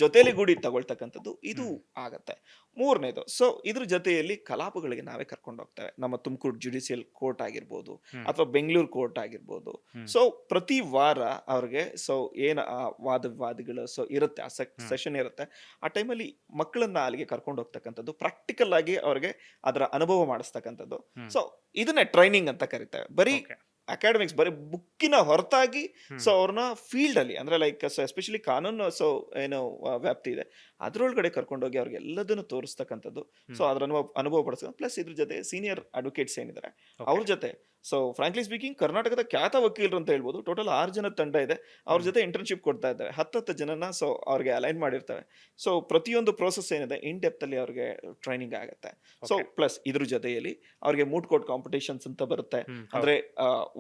ಜೊತೆಲಿ ಗೂಡಿ ತಗೊಳ್ತಕ್ಕಂಥದ್ದು ಇದು ಆಗತ್ತೆ. ಮೂರನೇದು, ಸೊ ಇದ್ರ ಜೊತೆಯಲ್ಲಿ ಕಲಾಪಗಳಿಗೆ ನಾವೇ ಕರ್ಕೊಂಡು ಹೋಗ್ತೇವೆ. ನಮ್ಮ ತುಮಕೂರು ಜುಡಿಷಿಯಲ್ ಕೋರ್ಟ್ ಆಗಿರ್ಬೋದು ಅಥವಾ ಬೆಂಗಳೂರು ಕೋರ್ಟ್ ಆಗಿರ್ಬೋದು. ಸೊ ಪ್ರತಿ ವಾರ ಅವ್ರಿಗೆ ಸೊ ಏನ್ ಆ ವಾದಗಳು ಸೊ ಇರುತ್ತೆ, ಆ ಸೆಷನ್ ಇರುತ್ತೆ, ಆ ಟೈಮಲ್ಲಿ ಮಕ್ಕಳನ್ನ ಅಲ್ಲಿಗೆ ಕರ್ಕೊಂಡು ಹೋಗ್ತಕ್ಕಂಥದ್ದು, ಪ್ರಾಕ್ಟಿಕಲ್ ಆಗಿ ಅವ್ರಿಗೆ ಅದರ ಅನುಭವ ಮಾಡಿಸ್ತಕ್ಕಂಥದ್ದು. ಸೊ ಇದನ್ನೇ ಟ್ರೈನಿಂಗ್ ಅಂತ ಕರಿತೇವೆ. ಬರೀ Okay. ಅಕಾಡೆಮಿಕ್ಸ್ ಬರೀ ಬುಕ್ಕಿನ ಹೊರತಾಗಿ ಸೊ ಅವ್ರನ್ನ ಫೀಲ್ಡ್ ಅಲ್ಲಿ ಅಂದ್ರೆ ಲೈಕ್ ಸೊ ಎಸ್ಪೆಷಲಿ ಕಾನೂನು ಸೊ ಏನು ವ್ಯಾಪ್ತಿ ಇದೆ ಅದ್ರೊಳಗಡೆ ಕರ್ಕೊಂಡೋಗಿ ಅವ್ರಿಗೆ ಎಲ್ಲದನ್ನು ತೋರಿಸ್ತಕ್ಕಂಥದ್ದು, ಸೊ ಅದ್ರ ಅನುಭವ ಪಡಿಸ್ಕೊಂಡು ಪ್ಲಸ್ ಇದ್ರ ಜೊತೆ ಸೀನಿಯರ್ ಅಡ್ವೊಕೇಟ್ಸ್ ಏನಿದ್ದಾರೆ ಅವ್ರ ಜೊತೆ ಸೊ ಫ್ರಾಂಕ್ಲಿ ಸ್ಪೀಕಿಂಗ್ ಕರ್ನಾಟಕದ ಖ್ಯಾತ ವಕೀಲರು ಅಂತ ಹೇಳ್ಬೋದು. ಟೋಟಲ್ 6 ಜನ ತಂಡ ಇದೆ. ಅವ್ರ ಜೊತೆ ಇಂಟರ್ನ್ಶಿಪ್ ಕೊಡ್ತಾ ಇದ್ದಾರೆ. 10 ಜನನ ಸೊ ಅವ್ರಿಗೆ ಅಲೈನ್ ಮಾಡಿರ್ತವೆ. ಸೊ ಪ್ರತಿಯೊಂದು ಪ್ರೋಸೆಸ್ ಏನಿದೆ ಇನ್ ಡೆಪ್ತ್ ಅಲ್ಲಿ ಅವ್ರಿಗೆ ಟ್ರೈನಿಂಗ್ ಆಗುತ್ತೆ. ಸೊ ಪ್ಲಸ್ ಇದ್ರ ಜೊತೆಯಲ್ಲಿ ಅವ್ರಿಗೆ ಮೂಟ್ ಕೋರ್ಟ್ ಕಾಂಪಿಟೇಷನ್ಸ್ ಅಂತ ಬರುತ್ತೆ. ಅಂದ್ರೆ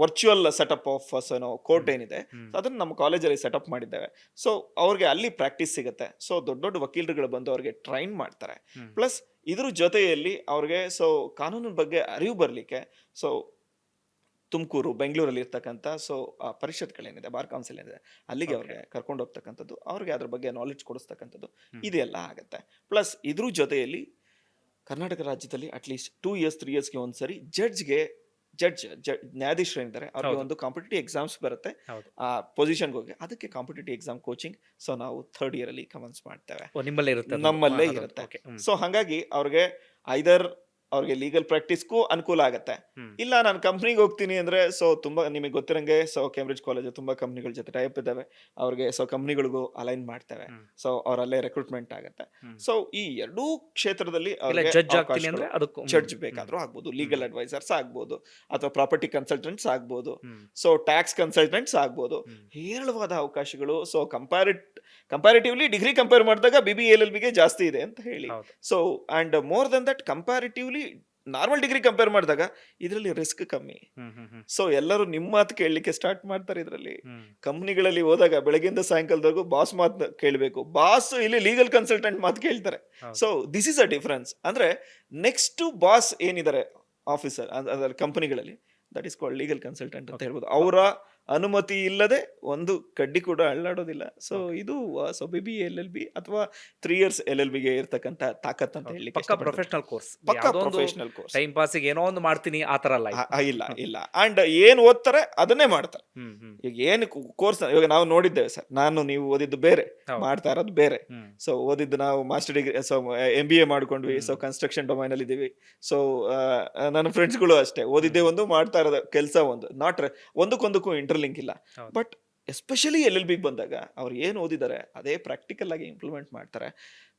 ವರ್ಚುವಲ್ ಸೆಟಪ್ ಆಫ್ ಕೋರ್ಟ್ ಏನಿದೆ ಅದನ್ನ ನಮ್ಮ ಕಾಲೇಜಲ್ಲಿ ಸೆಟಪ್ ಮಾಡಿದ್ದೇವೆ. ಸೊ ಅವ್ರಿಗೆ ಅಲ್ಲಿ ಪ್ರಾಕ್ಟೀಸ್ ಸಿಗುತ್ತೆ. ಸೊ ದೊಡ್ಡ ದೊಡ್ಡ ವಕೀಲರುಗಳು ಬಂದು ಅವ್ರಿಗೆ ಟ್ರೈನ್ ಮಾಡ್ತಾರೆ. ಪ್ಲಸ್ ಇದ್ರ ಜೊತೆಯಲ್ಲಿ ಅವ್ರಿಗೆ ಸೊ ಕಾನೂನಿನ ಬಗ್ಗೆ ಅರಿವು ಬರ್ಲಿಕ್ಕೆ ಸೊ ತುಮಕೂರು ಬೆಂಗಳೂರಲ್ಲಿ ಇರ್ತಕ್ಕಂಥ ಸೊ ಪರಿಷತ್ಗಳೇನಿದೆ, ಬಾರ್ ಕೌನ್ಸಿಲ್ ಏನಿದೆ ಅಲ್ಲಿಗೆ ಅವ್ರಿಗೆ ಕರ್ಕೊಂಡು ಹೋಗ್ತಕ್ಕಂಥದ್ದು, ಅವ್ರಿಗೆ ಅದ್ರ ಬಗ್ಗೆ ನಾಲೆಡ್ಜ್ ಕೊಡಿಸ್ತಕ್ಕಂಥದ್ದು ಇದೆಲ್ಲ ಆಗುತ್ತೆ. ಪ್ಲಸ್ ಇದ್ರ ಜೊತೆಯಲ್ಲಿ ಕರ್ನಾಟಕ ರಾಜ್ಯದಲ್ಲಿ ಅಟ್ಲೀಸ್ಟ್ 2 years 3 yearsಗೆ ಒಂದ್ಸರಿ ನ್ಯಾಯಾಧೀಶರು ಏನಿದ್ದಾರೆ ಅವ್ರಿಗೆ ಒಂದು ಕಾಂಪಿಟೇಟಿವ್ ಎಕ್ಸಾಮ್ಸ್ ಬರುತ್ತೆ. ಆ ಪೊಸಿಷನ್ಗೆ ಹೋಗಿ ಅದಕ್ಕೆ ಕಾಂಪಿಟೇಟಿವ್ ಎಕ್ಸಾಮ್ ಕೋಚಿಂಗ್ ಸೊ ನಾವು 3rd year ಅಲ್ಲಿ ಕಮೆನ್ಸ್ ಮಾಡ್ತೇವೆ. ನಮ್ಮಲ್ಲೇ ಇರುತ್ತೆ. ಸೊ ಹಾಗಾಗಿ ಅವ್ರಿಗೆ ಐದರ್ ಅವ್ರಿಗೆ ಲೀಗಲ್ ಪ್ರಾಕ್ಟೀಸ್ಗೂ ಅನುಕೂಲ ಆಗತ್ತೆ. ಇಲ್ಲ ನಾನು ಕಂಪ್ನಿಗೆ ಹೋಗ್ತೀನಿ ಅಂದ್ರೆ ಸೊ ತುಂಬಾ ನಿಮಗೆ ಗೊತ್ತಿರಂಗೆ ಸೊ ಕೇಂಬ್ರಿಡ್ಜ್ ಕಾಲೇಜ್ ತುಂಬಾ ಕಂಪ್ನಿಗಳ ಜೊತೆ ಟೈಪ್ ಇದ್ದಾವೆ. ಅವ್ರಿಗೆ ಸೊ ಕಂಪ್ನಿಗಳಿಗೂ ಅಲೈನ್ ಮಾಡ್ತೇವೆ. ಸೊ ಅವರಲ್ಲೇ ರೆಕ್ರೂಟ್ಮೆಂಟ್ ಆಗುತ್ತೆ. ಸೊ ಈ ಎರಡೂ ಕ್ಷೇತ್ರದಲ್ಲಿ ಜಡ್ಜ್ ಬೇಕಾದ್ರೂ ಆಗ್ಬೋದು, ಲೀಗಲ್ ಅಡ್ವೈಸರ್ಸ್ ಆಗ್ಬೋದು, ಅಥವಾ ಪ್ರಾಪರ್ಟಿ ಕನ್ಸಲ್ಟೆಂಟ್ಸ್ ಆಗ್ಬೋದು, ಸೊ ಟ್ಯಾಕ್ಸ್ ಕನ್ಸಲ್ಟೆಂಟ್ಸ್ ಆಗ್ಬೋದು. ಹೇರಳವಾದ ಅವಕಾಶಗಳು. ಸೊ ಕಂಪ್ಯಾರಿಟಿವ್ಲಿ ಡಿಗ್ರಿ ಕಂಪೇರ್ ಮಾಡಿದಾಗ BBA LLB ಗೆ ಜಾಸ್ತಿ ಇದೆ ಅಂತ ಹೇಳಿ. So and more than that comparatively normal degree compare ಮಾಡಿದಾಗ ಇದರಲ್ಲಿ ರಿಸ್ಕ್ ಕಮ್ಮಿ. ಸೊ ಎಲ್ಲರೂ ನಿಮ್ಮ ಮಾತು ಕೇಳಲಿಕ್ಕೆ ಸ್ಟಾರ್ಟ್ ಮಾಡ್ತಾರೆ. ಇದರಲ್ಲಿ ಕಂಪ್ನಿಗಳಲ್ಲಿ ಹೋದಾಗ ಬೆಳಗ್ಗೆಯಿಂದ ಸಾಯಂಕಾಲದವರೆಗೂ ಬಾಸ್ ಮಾತು ಕೇಳಬೇಕು. ಬಾಸ್ ಇಲ್ಲಿ ಲೀಗಲ್ ಕನ್ಸಲ್ಟೆಂಟ್ ಮಾತು ಕೇಳ್ತಾರೆ. So this is a difference. ಅಂದ್ರೆ ನೆಕ್ಸ್ಟ್ ಬಾಸ್ ಏನಿದ್ದಾರೆ ಆಫೀಸರ್ ಅದರ ಕಂಪನಿಗಳಲ್ಲಿ, that is called legal consultant ಅಂತ ಹೇಳ್ಬೋದು. ಅವರ ಅನುಮತಿ ಇಲ್ಲದೆ ಒಂದು ಕಡ್ಡಿ ಕೂಡ ಅಳ್ಳಾಡೋದಿಲ್ಲ. ಸೊ ಇದು ಸೊ BBA LLB ಅಥವಾ 3 years LLB ಗೆ ಇರ್ತಕ್ಕಂಥ ತಾಕತ್ ಅಂತ ಹೇಳಿ. Professional course, professional course. Time ಪಾಸಿಗೆ ಏನೋ ಒಂದು ಮಾಡ್ತೀನಿ ಆ ತರ ಅಲ್ಲ. ಇಲ್ಲ ಅಂಡ್ ಏನ್ ಓದ್ತಾರೆ ಅದನ್ನೇ ಮಾಡ್ತಾರೆ. ಈಗ ಏನು ಕೋರ್ಸ್ ಇವಾಗ ನಾವು ನೋಡಿದ್ದೇವೆ ಸರ್, ನೀವು ಓದಿದ್ದು ಬೇರೆ, ಮಾಡ್ತಾ ಇರೋದು ಬೇರೆ. ಸೊ ಓದಿದ್ದು ನಾವು ಮಾಸ್ಟರ್ ಡಿಗ್ರಿ ಸೊ MBA ಮಾಡ್ಕೊಂಡ್ವಿ. ಸೊ ಕನ್ಸ್ಟ್ರಕ್ಷನ್ ಡೊಮೈನ್ ಅಲ್ಲಿ ಇದೀವಿ. ಸೊ ನನ್ನ ಫ್ರೆಂಡ್ಸ್ಗಳು ಅಷ್ಟೇ, ಓದಿದ್ದೇ ಒಂದು, ಮಾಡ್ತಾ ಇರೋದು ಕೆಲಸ ಒಂದು, ನಾಟ್ ಒಂದಕ್ಕೊಂದಕ್ಕೂ ಇಂಟರ್ಲಿಂಕ್ ಇಲ್ಲ. ಬಟ್ ಎಸ್ಪೆಷಲಿ LLB ಬಂದಾಗ ಅವ್ರು ಏನು ಓದಿದ್ದಾರೆ ಅದೇ ಪ್ರಾಕ್ಟಿಕಲ್ ಆಗಿ ಇಂಪ್ಲಿಮೆಂಟ್ ಮಾಡ್ತಾರೆ.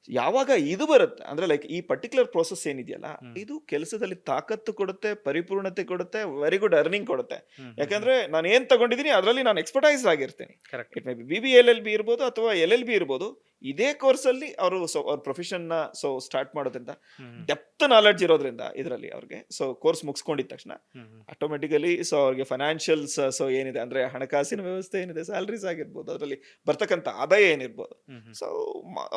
ಯಾವಾಗ ಇದು ಬರುತ್ತೆ ಅಂದ್ರೆ ಲೈಕ್ ಈ ಪರ್ಟಿಕ್ಯುಲರ್ ಪ್ರೋಸೆಸ್ ಏನಿದೆಯಲ್ಲ, ಇದು ಕೆಲಸದಲ್ಲಿ ತಾಕತ್ತು ಕೊಡುತ್ತೆ, ಪರಿಪೂರ್ಣತೆ ಕೊಡುತ್ತೆ, ವೆರಿ ಗುಡ್ ಅರ್ನಿಂಗ್ ಕೊಡುತ್ತೆ. ಯಾಕಂದ್ರೆ ನಾನು ಏನ್ ತಗೊಂಡಿದ್ದೀನಿ ಅದರಲ್ಲಿ ನಾನು ಎಕ್ಸ್ಪರ್ಟೈಸ್ ಆಗಿರ್ತೀನಿ. It may be BBA LLB ಇರ್ಬೋದು ಅಥವಾ LLB ಇರ್ಬೋದು. ಇದೇ ಕೋರ್ಸ್ ಅಲ್ಲಿ ಅವರು ಅವ್ರ ಪ್ರೊಫೆಷನ್ ನ ಸೊ ಸ್ಟಾರ್ಟ್ ಮಾಡೋದ್ರಿಂದ, ಡೆಪ್ತ್ ನಾಲೆಡ್ಜ್ ಇರೋದ್ರಿಂದ ಇದರಲ್ಲಿ ಅವ್ರಿಗೆ ಸೊ ಕೋರ್ಸ್ ಮುಗಿಸ್ಕೊಂಡಿದ ತಕ್ಷಣ ಆಟೋಮೆಟಿಕಲಿ ಸೊ ಅವ್ರಿಗೆ ಫೈನಾನ್ಷಿಯಲ್ಸ್ ಸೊ ಏನಿದೆ ಅಂದ್ರೆ ಹಣಕಾಸಿನ ವ್ಯವಸ್ಥೆ ಏನಿದೆ, ಸ್ಯಾಲರೀಸ್ ಆಗಿರ್ಬೋದು, ಅದರಲ್ಲಿ ಬರ್ತಕ್ಕಂಥ ಆದಾಯ ಏನಿರ್ಬೋದು, ಸೊ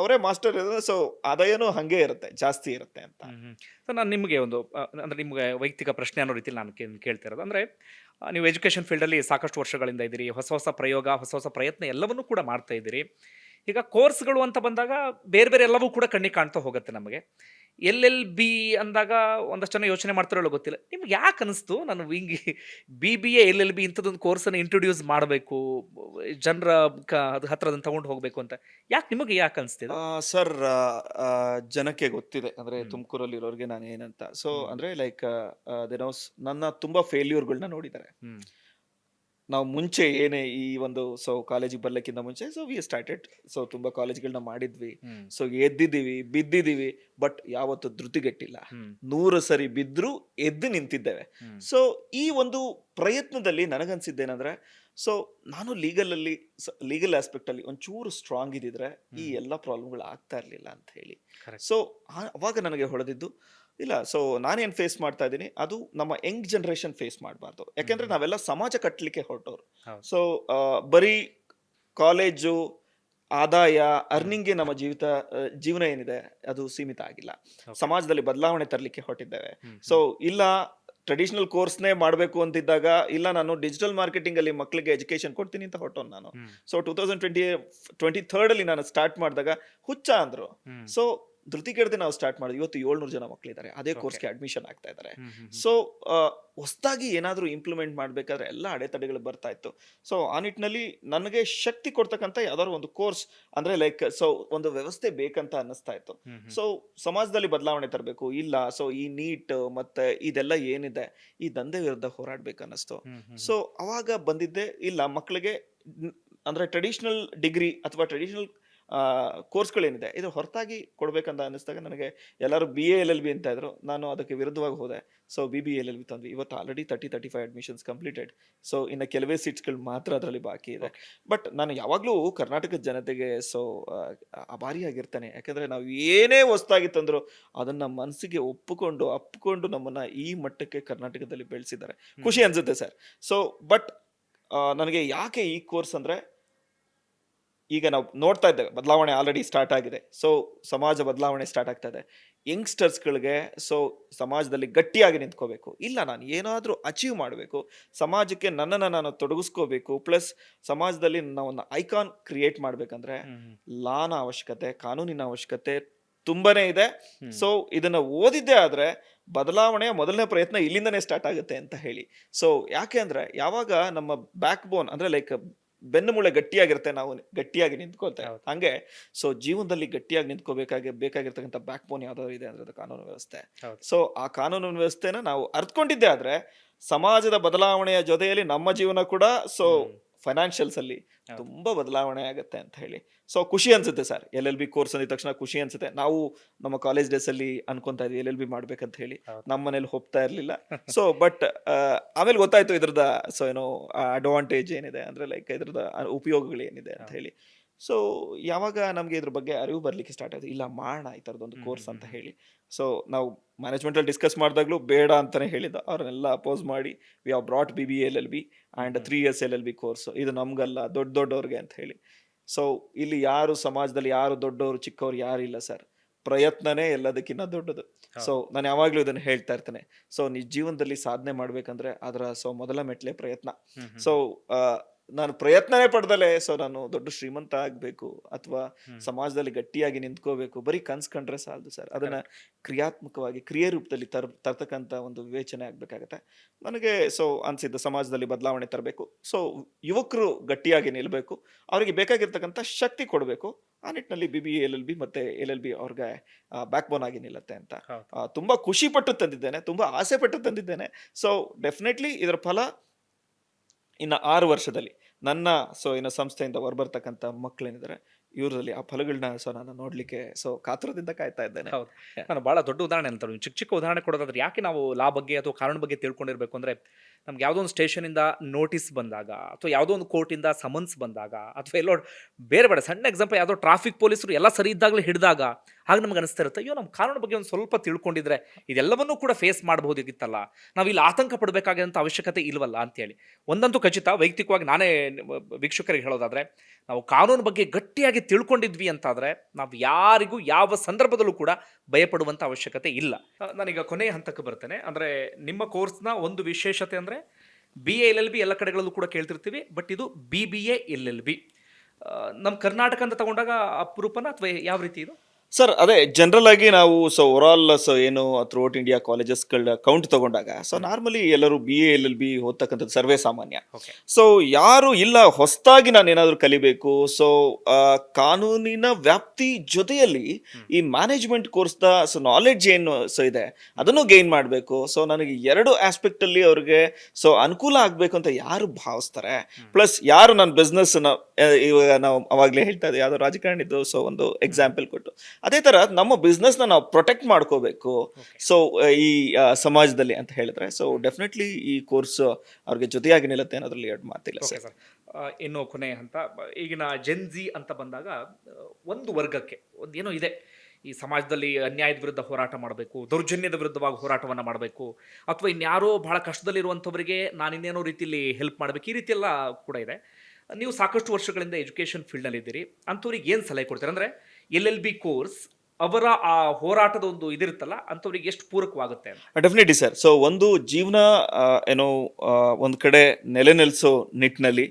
ಅವರೇ ಮಾಸ್ಟರ್. ಸೊ ಆದಾಯನೂ ಹಂಗೆ ಇರುತ್ತೆ, ಜಾಸ್ತಿ ಇರುತ್ತೆ ಅಂತ. ಸೊ ನಾನು ನಿಮಗೆ ಒಂದು ಅಂದ್ರೆ ನಿಮಗೆ ವೈಯಕ್ತಿಕ ಪ್ರಶ್ನೆ ಅನ್ನೋ ರೀತಿಯಲ್ಲಿ ನಾನು ಕೇಳ್ತಿರೋದು ಅಂದ್ರೆ, ನೀವು ಎಜುಕೇಷನ್ ಫೀಲ್ಡಲ್ಲಿ ಸಾಕಷ್ಟು ವರ್ಷಗಳಿಂದ ಇದ್ದೀರಿ, ಹೊಸ ಪ್ರಯೋಗ, ಹೊಸ ಪ್ರಯತ್ನ ಎಲ್ಲವನ್ನೂ ಕೂಡ ಮಾಡ್ತಾ ಇದ್ದೀರಿ. ಈಗ ಕೋರ್ಸ್ಗಳು ಅಂತ ಬಂದಾಗ ಬೇರೆ ಬೇರೆ ಎಲ್ಲವೂ ಕೂಡ ಕಣ್ಣಿಗೆ ಕಾಣ್ತಾ ಹೋಗುತ್ತೆ ನಮಗೆ. LLB ಅಂದಾಗ ಒಂದಷ್ಟು ಜನ ಯೋಚನೆ ಮಾಡ್ತಾರೋ ಗೊತ್ತಿಲ್ಲ, ನಿಮ್ಗೆ ಯಾಕೆ ಅನಿಸ್ತು ನಾನು ಹಿಂಗೆ BBA LLB ಇಂಥದ್ದೊಂದು ಕೋರ್ಸನ್ನು ಇಂಟ್ರೊಡ್ಯೂಸ್ ಮಾಡಬೇಕು, ಜನರ ಹತ್ರದನ್ನು ತಗೊಂಡು ಹೋಗಬೇಕು ಅಂತ ಯಾಕೆ ಅನಿಸ್ತಿದೆ? ಸರ್, ಜನಕ್ಕೆ ಗೊತ್ತಿದೆ ಅಂದ್ರೆ ತುಮಕೂರಲ್ಲಿ ಇರೋರಿಗೆ ನಾನು ಏನಂತ. ಸೊ ಅಂದ್ರೆ ಲೈಕ್ ನನ್ನ ತುಂಬಾ ಫೇಲ್ಯೂರ್ಗಳನ್ನ ನೋಡಿದ್ದಾರೆ. ನಾವು ಮುಂಚೆ ಏನೇ ಈ ಒಂದು ಸೊ ಕಾಲೇಜಿಗೆ ಬರ್ಲಿಕ್ಕಿಂತ ಮುಂಚೆ ಸೊ ವಿ ಸ್ಟಾರ್ಟೆಡ್ ಸೊ ತುಂಬಾ ಕಾಲೇಜ್ಗಳನ್ನ ಮಾಡಿದ್ವಿ. ಸೊ ಎದ್ದಿದ್ದೀವಿ, ಬಿದ್ದಿದ್ದೀವಿ, ಬಟ್ ಯಾವತ್ತು ಧೃತಿಗೆಟ್ಟಿಲ್ಲ. 100 ಸರಿ ಬಿದ್ರು ಎದ್ದು ನಿಂತಿದ್ದೇವೆ. ಸೊ ಈ ಒಂದು ಪ್ರಯತ್ನದಲ್ಲಿ ನನಗನ್ಸಿದ್ದೇನಂದ್ರೆ, ಸೊ ನಾನು ಲೀಗಲ್ ಆಸ್ಪೆಕ್ಟ್ ಅಲ್ಲಿ ಒಂಚೂರು ಸ್ಟ್ರಾಂಗ್ ಇದ್ದಿದ್ರೆ ಈ ಎಲ್ಲ ಪ್ರಾಬ್ಲಮ್ಗಳು ಆಗ್ತಾ ಇರ್ಲಿಲ್ಲ ಅಂತ ಹೇಳಿ. ಸೊ ಅವಾಗ ನನಗೆ ಹೊಳೆದಿದ್ದು, ಇಲ್ಲ ಸೊ ನಾನೇನು ಫೇಸ್ ಮಾಡ್ತಾ ಇದ್ದೀನಿ ಅದು ನಮ್ಮ ಯಂಗ್ ಜನರೇಷನ್ ಫೇಸ್ ಮಾಡಬಾರ್ದು. ಯಾಕೆಂದ್ರೆ ನಾವೆಲ್ಲ ಸಮಾಜ ಕಟ್ಟಲಿಕ್ಕೆ ಹೊರಟವ್ರು. ಸೊ ಬರೀ ಕಾಲೇಜು ಆದಾಯ ಅರ್ನಿಂಗ್ಗೆ ನಮ್ಮ ಜೀವನ ಏನಿದೆ ಅದು ಸೀಮಿತ ಆಗಿಲ್ಲ. Okay. ಸಮಾಜದಲ್ಲಿ ಬದಲಾವಣೆ ತರಲಿಕ್ಕೆ ಹೊರಟಿದ್ದೇವೆ. ಹ್ಮ್, ಸೊ ಇಲ್ಲ ಟ್ರೆಡಿಷನಲ್ ಕೋರ್ಸ್ನೇ ಮಾಡಬೇಕು ಅಂತಿದ್ದಾಗ, ಇಲ್ಲ ನಾನು ಡಿಜಿಟಲ್ ಮಾರ್ಕೆಟಿಂಗ್ ಅಲ್ಲಿ ಮಕ್ಕಳಿಗೆ ಎಜುಕೇಶನ್ ಕೊಡ್ತೀನಿ ಅಂತ ಹೊರಟೋನು ನಾನು. ಹ್ಮ್, ಸೊ 2023 ಅಲ್ಲಿ ನಾನು ಸ್ಟಾರ್ಟ್ ಮಾಡಿದಾಗ ಹುಚ್ಚ ಅಂದ್ರು. ಹ್ಮ್, ಸೊ ಧೃತಿಗೆಡದೆ ನಾವು ಸ್ಟಾರ್ಟ್ ಮಾಡಿದ್ವಿ. ಇವತ್ತು 700 ಜನ ಮಕ್ಕಳಿದ್ದಾರೆ, ಅದೇ Okay. ಕೋರ್ಸ್ಗೆ ಅಡ್ಮಿಷನ್ ಆಗ್ತಾ ಇದ್ದಾರೆ. ಹ್ಮ್, ಹ್ಮ್, ಹ್ಮ್. ಸೊ ಹೊಸದಾಗಿ ಏನಾದರೂ ಇಂಪ್ಲಿಮೆಂಟ್ ಮಾಡಬೇಕಾದ್ರೆ ಎಲ್ಲ ಅಡೆತಡೆಗಳು ಬರ್ತಾ ಇತ್ತು. ಸೊ ಆ ನಿಟ್ಟಿನಲ್ಲಿ ನನಗೆ ಶಕ್ತಿ ಕೊಡ್ತಕ್ಕಂಥ ಯಾವ್ದಾದ್ರು ಒಂದು ಕೋರ್ಸ್ ಅಂದ್ರೆ ಲೈಕ್ ಸೊ ಒಂದು ವ್ಯವಸ್ಥೆ ಬೇಕಂತ ಅನ್ನಿಸ್ತಾ ಇತ್ತು. ಹ್ಮ್, ಹ್ಮ್. ಸೊ ಸಮಾಜದಲ್ಲಿ ಬದಲಾವಣೆ ತರಬೇಕು, ಇಲ್ಲ ಸೊ ಈ ನೀಟ್ ಮತ್ತೆ ಇದೆಲ್ಲ ಏನಿದೆ ಈ ದಂಧೆ ವಿರುದ್ಧ ಹೋರಾಡ್ಬೇಕು ಅನ್ನಿಸ್ತು. ಹ್ಮ್, ಹ್ಮ್, ಸೊ ಅವಾಗ ಬಂದಿದ್ದೆ, ಇಲ್ಲ ಮಕ್ಕಳಿಗೆ ಅಂದ್ರೆ ಟ್ರೆಡಿಷನಲ್ ಡಿಗ್ರಿ ಅಥವಾ ಟ್ರೆಡಿಷನಲ್ ಕೋರ್ಸ್ಗಳೇನಿದೆ ಇದು ಹೊರತಾಗಿ ಕೊಡ್ಬೇಕಂತ ಅನ್ನಿಸ್ದಾಗ ನನಗೆ ಎಲ್ಲರೂ BA LLB ಅಂತ ಇದ್ರು. ನಾನು ಅದಕ್ಕೆ ವಿರುದ್ಧವಾಗಿ ಹೋದೆ. So BBA LLB ತಂದ್ವಿ. ಇವತ್ತು ಆಲ್ರೆಡಿ 35 ಅಡ್ಮಿಷನ್ಸ್ ಕಂಪ್ಲೀಟೆಡ್. ಸೊ ಇನ್ನು ಕೆಲವೇ ಸೀಟ್ಸ್ಗಳು ಮಾತ್ರ ಅದರಲ್ಲಿ ಬಾಕಿ ಇದೆ. ಬಟ್ ನಾನು ಯಾವಾಗಲೂ ಕರ್ನಾಟಕದ ಜನತೆಗೆ ಸೊ ಅಭಾರಿಯಾಗಿರ್ತೇನೆ. ಯಾಕಂದ್ರೆ ನಾವು ಏನೇ ಹೊಸದಾಗಿ ತಂದ್ರು ಅದನ್ನ ಮನಸ್ಸಿಗೆ ಅಪ್ಪಿಕೊಂಡು ನಮ್ಮನ್ನ ಈ ಮಟ್ಟಕ್ಕೆ ಕರ್ನಾಟಕದಲ್ಲಿ ಬೆಳೆಸಿದ್ದಾರೆ. ಖುಷಿ ಅನ್ಸುತ್ತೆ ಸರ್. ಸೊ ಬಟ್ ನನಗೆ ಯಾಕೆ ಈ ಕೋರ್ಸ್ ಅಂದ್ರೆ, ಈಗ ನಾವು ನೋಡ್ತಾ ಇದ್ದೇವೆ ಬದಲಾವಣೆ ಆಲ್ರೆಡಿ ಸ್ಟಾರ್ಟ್ ಆಗಿದೆ. ಸೊ ಸಮಾಜ ಬದಲಾವಣೆ ಸ್ಟಾರ್ಟ್ ಆಗ್ತಾ ಇದೆ. ಯಂಗ್ಸ್ಟರ್ಸ್ಗಳಿಗೆ ಸೊ ಸಮಾಜದಲ್ಲಿ ಗಟ್ಟಿಯಾಗಿ ನಿಂತ್ಕೋಬೇಕು, ಇಲ್ಲ ನಾನು ಏನಾದರೂ ಅಚೀವ್ ಮಾಡಬೇಕು, ಸಮಾಜಕ್ಕೆ ನನ್ನನ್ನು ನಾನು ತೊಡಗಿಸ್ಕೋಬೇಕು, ಪ್ಲಸ್ ಸಮಾಜದಲ್ಲಿ ನಾವೊಂದು ಐಕಾನ್ ಕ್ರಿಯೇಟ್ ಮಾಡಬೇಕಂದ್ರೆ ಹ್ಮ್, ಹ್ಮ್. ಲಾನ ಅವಶ್ಯಕತೆ, ಕಾನೂನಿನ ಅವಶ್ಯಕತೆ ತುಂಬಾನೇ ಇದೆ. ಹ್ಮ್. ಸೊ ಇದನ್ನ ಓದಿದ್ದೇ ಆದ್ರೆ ಬದಲಾವಣೆಯ ಮೊದಲನೇ ಪ್ರಯತ್ನ ಇಲ್ಲಿಂದನೇ ಸ್ಟಾರ್ಟ್ ಆಗುತ್ತೆ ಅಂತ ಹೇಳಿ. ಸೊ ಯಾಕೆ ಅಂದ್ರೆ ಯಾವಾಗ ನಮ್ಮ ಬ್ಯಾಕ್ ಬೋನ್ ಅಂದ್ರೆ ಲೈಕ್ ಬೆನ್ನುಮೂಳೆ ಗಟ್ಟಿಯಾಗಿರುತ್ತೆ, ನಾವು ಗಟ್ಟಿಯಾಗಿ ನಿಂತ್ಕೊಳ್ತೇವೆ. ಹೌದು. ಹಂಗೆ ಸೊ ಜೀವನದಲ್ಲಿ ಗಟ್ಟಿಯಾಗಿ ಬೇಕಾಗಿರ್ತಕ್ಕಂಥ ಬ್ಯಾಕ್ ಬೋನ್ ಯಾವ್ದಾದ್ರು ಇದೆ ಅಂದ್ರೆ ಅದು ಕಾನೂನು ವ್ಯವಸ್ಥೆ. ಹೌದು. ಸೊ ಆ ಕಾನೂನು ವ್ಯವಸ್ಥೆನ ನಾವು ಅರ್ಥಕೊಂಡಿದ್ದೇ ಆದ್ರೆ ಸಮಾಜದ ಬದಲಾವಣೆಯ ಜೊತೆಯಲ್ಲಿ ನಮ್ಮ ಜೀವನ ಕೂಡ ಸೊ ಫೈನಾನ್ಷಿಯಲ್ಸ್ ಅಲ್ಲಿ ಹೌದು. ತುಂಬಾ ಬದಲಾವಣೆ ಆಗುತ್ತೆ ಅಂತ ಹೇಳಿ. ಸೊ ಖುಷಿ ಅನ್ಸುತ್ತೆ ಸರ್. LLB ಕೋರ್ಸ್ ಅಂದಿದ ತಕ್ಷಣ ಖುಷಿ ಅನ್ಸುತ್ತೆ. ನಾವು ನಮ್ಮ ಕಾಲೇಜ್ ಡೇಸ್ ಅಲ್ಲಿ ಅನ್ಕೊಂತಾ ಇದ್ವಿ LLB ಮಾಡ್ಬೇಕಂತ ಹೇಳಿ. ಹೌದು. ನಮ್ಮ ಮನೇಲಿ ಹೋಗ್ತಾ ಇರ್ಲಿಲ್ಲ. ಸೊ ಬಟ್ ಆಮೇಲೆ ಗೊತ್ತಾಯ್ತು ಇದ್ರದ ಸೊ ಏನೋ ಅಡ್ವಾಂಟೇಜ್ ಏನಿದೆ ಅಂದ್ರೆ ಲೈಕ್ ಇದ್ರದ ಉಪಯೋಗಗಳು ಏನಿದೆ ಅಂತ ಹೇಳಿ. ಸೊ ಯಾವಾಗ ನಮ್ಗೆ ಇದ್ರ ಬಗ್ಗೆ ಅರಿವು ಬರ್ಲಿಕ್ಕೆ ಸ್ಟಾರ್ಟ್ ಆಯ್ತು, ಇಲ್ಲ ಮಾಡೋಣ ಈ ತರದೊಂದು ಕೋರ್ಸ್ ಅಂತ ಹೇಳಿ. ಸೊ ನಾವು ಮ್ಯಾನೇಜ್ಮೆಂಟ್ ಅಲ್ಲಿ ಡಿಸ್ಕಸ್ ಮಾಡಿದಾಗ್ಲೂ ಬೇಡ ಅಂತಾನೆ ಹೇಳಿದ್ದು, ಅವ್ರನ್ನೆಲ್ಲ ಅಪೋಸ್ ಮಾಡಿ we have brought BBA LLB and 3 years LLB course. ಇದು ನಮ್ಗಲ್ಲ, ದೊಡ್ಡವ್ರಿಗೆ ಅಂತ ಹೇಳಿ. ಸೊ ಇಲ್ಲಿ ಯಾರು ಸಮಾಜದಲ್ಲಿ ಯಾರು ದೊಡ್ಡವರು ಚಿಕ್ಕವ್ರು ಯಾರು ಇಲ್ಲ ಸರ್. ಪ್ರಯತ್ನನೇ ಎಲ್ಲದಕ್ಕಿಂತ ದೊಡ್ಡದು. ಸೊ ನಾನು ಯಾವಾಗ್ಲೂ ಇದನ್ನ ಹೇಳ್ತಾ ಇರ್ತೇನೆ. ಸೊ ನಿಜ ಜೀವನದಲ್ಲಿ ಸಾಧನೆ ಮಾಡ್ಬೇಕಂದ್ರೆ ಅದರ ಸೊ ಮೊದಲ ಮೆಟ್ಲೆ ಪ್ರಯತ್ನ. ಹ್ಮ್, ಹ್ಮ್. ಸೊ ನಾನು ಪ್ರಯತ್ನನೇ ಪಡ್ದಲೆ ಸೊ ನಾನು ದೊಡ್ಡ ಶ್ರೀಮಂತ ಆಗ್ಬೇಕು ಅಥವಾ ಸಮಾಜದಲ್ಲಿ ಗಟ್ಟಿಯಾಗಿ ನಿಂತ್ಕೋಬೇಕು ಬರೀ ಕನ್ಸ್ಕೊಂಡ್ರೆ ಸಾಲದು ಸರ್. ಅದನ್ನ ಕ್ರಿಯಾತ್ಮಕವಾಗಿ ಕ್ರಿಯೆ ರೂಪದಲ್ಲಿ ತರ್ತಕ್ಕಂಥ ಒಂದು ವಿವೇಚನೆ ಆಗ್ಬೇಕಾಗತ್ತೆ. ನನಗೆ ಸೊ ಅನ್ಸಿದ್ದು ಸಮಾಜದಲ್ಲಿ ಬದಲಾವಣೆ ತರಬೇಕು. ಸೊ ಯುವಕರು ಗಟ್ಟಿಯಾಗಿ ನಿಲ್ಬೇಕು, ಅವರಿಗೆ ಬೇಕಾಗಿರ್ತಕ್ಕಂಥ ಶಕ್ತಿ ಕೊಡಬೇಕು. ಆ ನಿಟ್ಟಿನಲ್ಲಿ BBA LLB ಮತ್ತೆ LLB ಅವ್ರಿಗೆ ಬ್ಯಾಕ್ ಬೋನ್ ಆಗಿ ನಿಲ್ಲತ್ತೆ ಅಂತ ಹೌದು. ತುಂಬಾ ಖುಷಿ ಪಟ್ಟು ತಂದಿದ್ದೇನೆ, ತುಂಬಾ ಆಸೆ ಪಟ್ಟು ತಂದಿದ್ದೇನೆ. ಸೊ ಡೆಫಿನೆಟ್ಲಿ ಇದರ ಫಲ ಇನ್ನು 6 ವರ್ಷದಲ್ಲಿ ನನ್ನ ಸೊ ಇನ್ನು ಸಂಸ್ಥೆಯಿಂದ ಹೊರಬರ್ತಕ್ಕಂಥ ಮಕ್ಕಳೇನಿದ್ದಾರೆ ಇವರಲ್ಲಿ ಆ ಫಲಗಳನ್ನ ಸೊ ನಾನು ನೋಡ್ಲಿಕ್ಕೆ ಸೊ ಕಾತುರದಿಂದ ಕಾಯ್ತಾ ಇದ್ದೇನೆ. ಹೌದು. ನಾನು ಭಾಳ ದೊಡ್ಡ ಉದಾಹರಣೆ ಅಂತಾರೆ. ನೀವು ಚಿಕ್ಕ ಚಿಕ್ಕ ಉದಾಹರಣೆ ಕೊಡೋದಾದ್ರೆ ಯಾಕೆ ನಾವು ಲಾ ಬಗ್ಗೆ ಅಥವಾ ಕಾನೂನು ಬಗ್ಗೆ ತಿಳ್ಕೊಂಡಿರ್ಬೇಕು ಅಂದರೆ, ನಮ್ಗೆ ಯಾವುದೋ ಒಂದು ಸ್ಟೇಷನಿಂದ ನೋಟಿಸ್ ಬಂದಾಗ ಅಥವಾ ಯಾವುದೋ ಒಂದು ಕೋರ್ಟಿಂದ ಸಮನ್ಸ್ ಬಂದಾಗ ಅಥವಾ ಎಲ್ಲೋ ಬೇರೆ ಸಣ್ಣ ಎಕ್ಸಾಂಪಲ್ ಯಾವುದೋ ಟ್ರಾಫಿಕ್ ಪೊಲೀಸರು ಎಲ್ಲ ಸರಿ ಇದ್ದಾಗಲೇ ಹಿಡಿದಾಗ ಆಗ ನಮ್ಗೆ ಅನಿಸ್ತಾ ಇರುತ್ತೆ, ಅಯ್ಯೋ ನಮ್ಮ ಕಾನೂನು ಬಗ್ಗೆ ಒಂದು ಸ್ವಲ್ಪ ತಿಳ್ಕೊಂಡಿದ್ರೆ ಇದೆಲ್ಲವನ್ನೂ ಕೂಡ ಫೇಸ್ ಮಾಡಬಹುದಿತ್ತಲ್ಲ, ನಾವು ಇಲ್ಲಿ ಆತಂಕ ಪಡಬೇಕಾಗಿರೋಂಥ ಅವಶ್ಯಕತೆ ಇಲ್ವಲ್ಲ ಅಂತೇಳಿ. ಒಂದಂತೂ ಖಚಿತ, ವೈಯಕ್ತಿಕವಾಗಿ ನಾನೇ ವೀಕ್ಷಕರಿಗೆ ಹೇಳೋದಾದರೆ, ನಾವು ಕಾನೂನು ಬಗ್ಗೆ ಗಟ್ಟಿಯಾಗಿ ತಿಳ್ಕೊಂಡಿದ್ವಿ ಅಂತಾದರೆ ನಾವು ಯಾರಿಗೂ ಯಾವ ಸಂದರ್ಭದಲ್ಲೂ ಕೂಡ ಭಯಪಡುವಂಥ ಅವಶ್ಯಕತೆ ಇಲ್ಲ. ನಾನೀಗ ಕೊನೆಯ ಹಂತಕ್ಕೆ ಬರ್ತೇನೆ. ಅಂದರೆ ನಿಮ್ಮ ಕೋರ್ಸ್ನ ಒಂದು ವಿಶೇಷತೆ ಅಂದರೆ BA LLB ಎಲ್ಲ ಕಡೆಗಳಲ್ಲೂ ಕೂಡ ಕೇಳ್ತಿರ್ತೀವಿ, ಬಟ್ ಇದು BBA LLB. ನಮ್ಮ ಕರ್ನಾಟಕ ಅಂತ ತಗೊಂಡಾಗ ಅಪರೂಪನ ಅಥವಾ ಯಾವ ರೀತಿ ಇದು? ಸರ್ ಅದೇ ಜನರಲ್ ಆಗಿ ನಾವು ಸೊ ಓವರಾಲ್ ಸೊ ಏನು ಥ್ರೂಔಟ್ ಇಂಡಿಯಾ ಕಾಲೇಜಸ್ಗಳ ಕೌಂಟ್ ತಗೊಂಡಾಗ ಸೊ ನಾರ್ಮಲಿ ಎಲ್ಲರೂ BA LLB ಓದ್ತಕ್ಕಂಥದ್ದು ಸರ್ವೇ ಸಾಮಾನ್ಯ. ಓಕೆ. ಸೊ ಯಾರು ಇಲ್ಲ ಹೊಸದಾಗಿ ನಾನು ಏನಾದರೂ ಕಲಿಬೇಕು, ಸೊ ಕಾನೂನಿನ ವ್ಯಾಪ್ತಿ ಜೊತೆಯಲ್ಲಿ ಈ ಮ್ಯಾನೇಜ್ಮೆಂಟ್ ಕೋರ್ಸ್ದ ಸೊ ನಾಲೆಡ್ಜ್ ಏನು ಸೊ ಇದೆ ಅದನ್ನು ಗೈನ್ ಮಾಡಬೇಕು. ಸೊ ನನಗೆ 2 ಆಸ್ಪೆಕ್ಟ್ ಅಲ್ಲಿ ಅವ್ರಿಗೆ ಸೊ ಅನುಕೂಲ ಆಗಬೇಕು ಅಂತ ಯಾರು ಭಾವಿಸ್ತಾರೆ, ಪ್ಲಸ್ ಯಾರು ನನ್ನ ಬಿಸ್ನೆಸ್ ಇವಾಗ ನಾವು ಅವಾಗಲೇ ಹೇಳ್ತಾ ಇದ್ದೀವಿ ಯಾವುದೋ ರಾಜಕಾರಣಿದ್ದು ಸೊ ಒಂದು ಎಕ್ಸಾಂಪಲ್ ಕೊಟ್ಟು, ಅದೇ ತರ ನಮ್ಮ ಬಿಸ್ನೆಸ್ನ ನಾವು ಪ್ರೊಟೆಕ್ಟ್ ಮಾಡ್ಕೋಬೇಕು ಸೊ ಈ ಸಮಾಜದಲ್ಲಿ ಅಂತ ಹೇಳಿದ್ರೆ ಸೊ ಡೆಫಿನೆಟ್ಲಿ ಈ ಕೋರ್ಸ್ ಅವ್ರಿಗೆ ಜೊತೆಯಾಗಿ ನಿಲ್ಲತ್ತೆ ಅನ್ನೋದ್ರಲ್ಲಿ 2 ಮಾತಿಲ್ಲ ಓಕೆ ಸರ್. ಸರ್. ಇನ್ನು ಕೊನೆಯ ಹಂತ, ಈಗಿನ ಜೆನ್ಜಿ ಅಂತ ಬಂದಾಗ ಒಂದು ವರ್ಗಕ್ಕೆ ಒಂದೇನೋ ಇದೆ, ಈ ಸಮಾಜದಲ್ಲಿ ಅನ್ಯಾಯದ ವಿರುದ್ಧ ಹೋರಾಟ ಮಾಡಬೇಕು, ದೌರ್ಜನ್ಯದ ವಿರುದ್ಧವಾಗಿ ಹೋರಾಟವನ್ನು ಮಾಡಬೇಕು, ಅಥವಾ ಇನ್ಯಾರೋ ಬಹಳ ಕಷ್ಟದಲ್ಲಿರುವಂಥವರಿಗೆ ನಾನು ಇನ್ನೇನೋ ರೀತಿಯಲ್ಲಿ ಹೆಲ್ಪ್ ಮಾಡಬೇಕು, ಈ ರೀತಿಯೆಲ್ಲ ಕೂಡ ಇದೆ. ನೀವು ಸಾಕಷ್ಟು ವರ್ಷಗಳಿಂದ ಎಜುಕೇಷನ್ ಫೀಲ್ಡ್ನಲ್ಲಿದ್ದೀರಿ. ಅಂಥವ್ರಿಗೆ ಏನು ಸಲಹೆ ಕೊಡ್ತೀರಾ? ಅಂದರೆ LLB ಕೋರ್ಸ್ ಅವರ ಆ ಹೋರಾಟದ ಒಂದು ಇದಿರುತ್ತಲ್ಲ, ಅಂಥವ್ರಿಗೆ ಎಷ್ಟು ಪೂರಕವಾಗುತ್ತೆ ಅಂತ? Definitely sir. ಸೊ ಒಂದು ಜೀವನ ಏನೋ ಒಂದು ಕಡೆ ನೆಲೆ ನಿಲ್ಲಿಸೋ ನಿಟ್ಟಿನಲ್ಲಿ,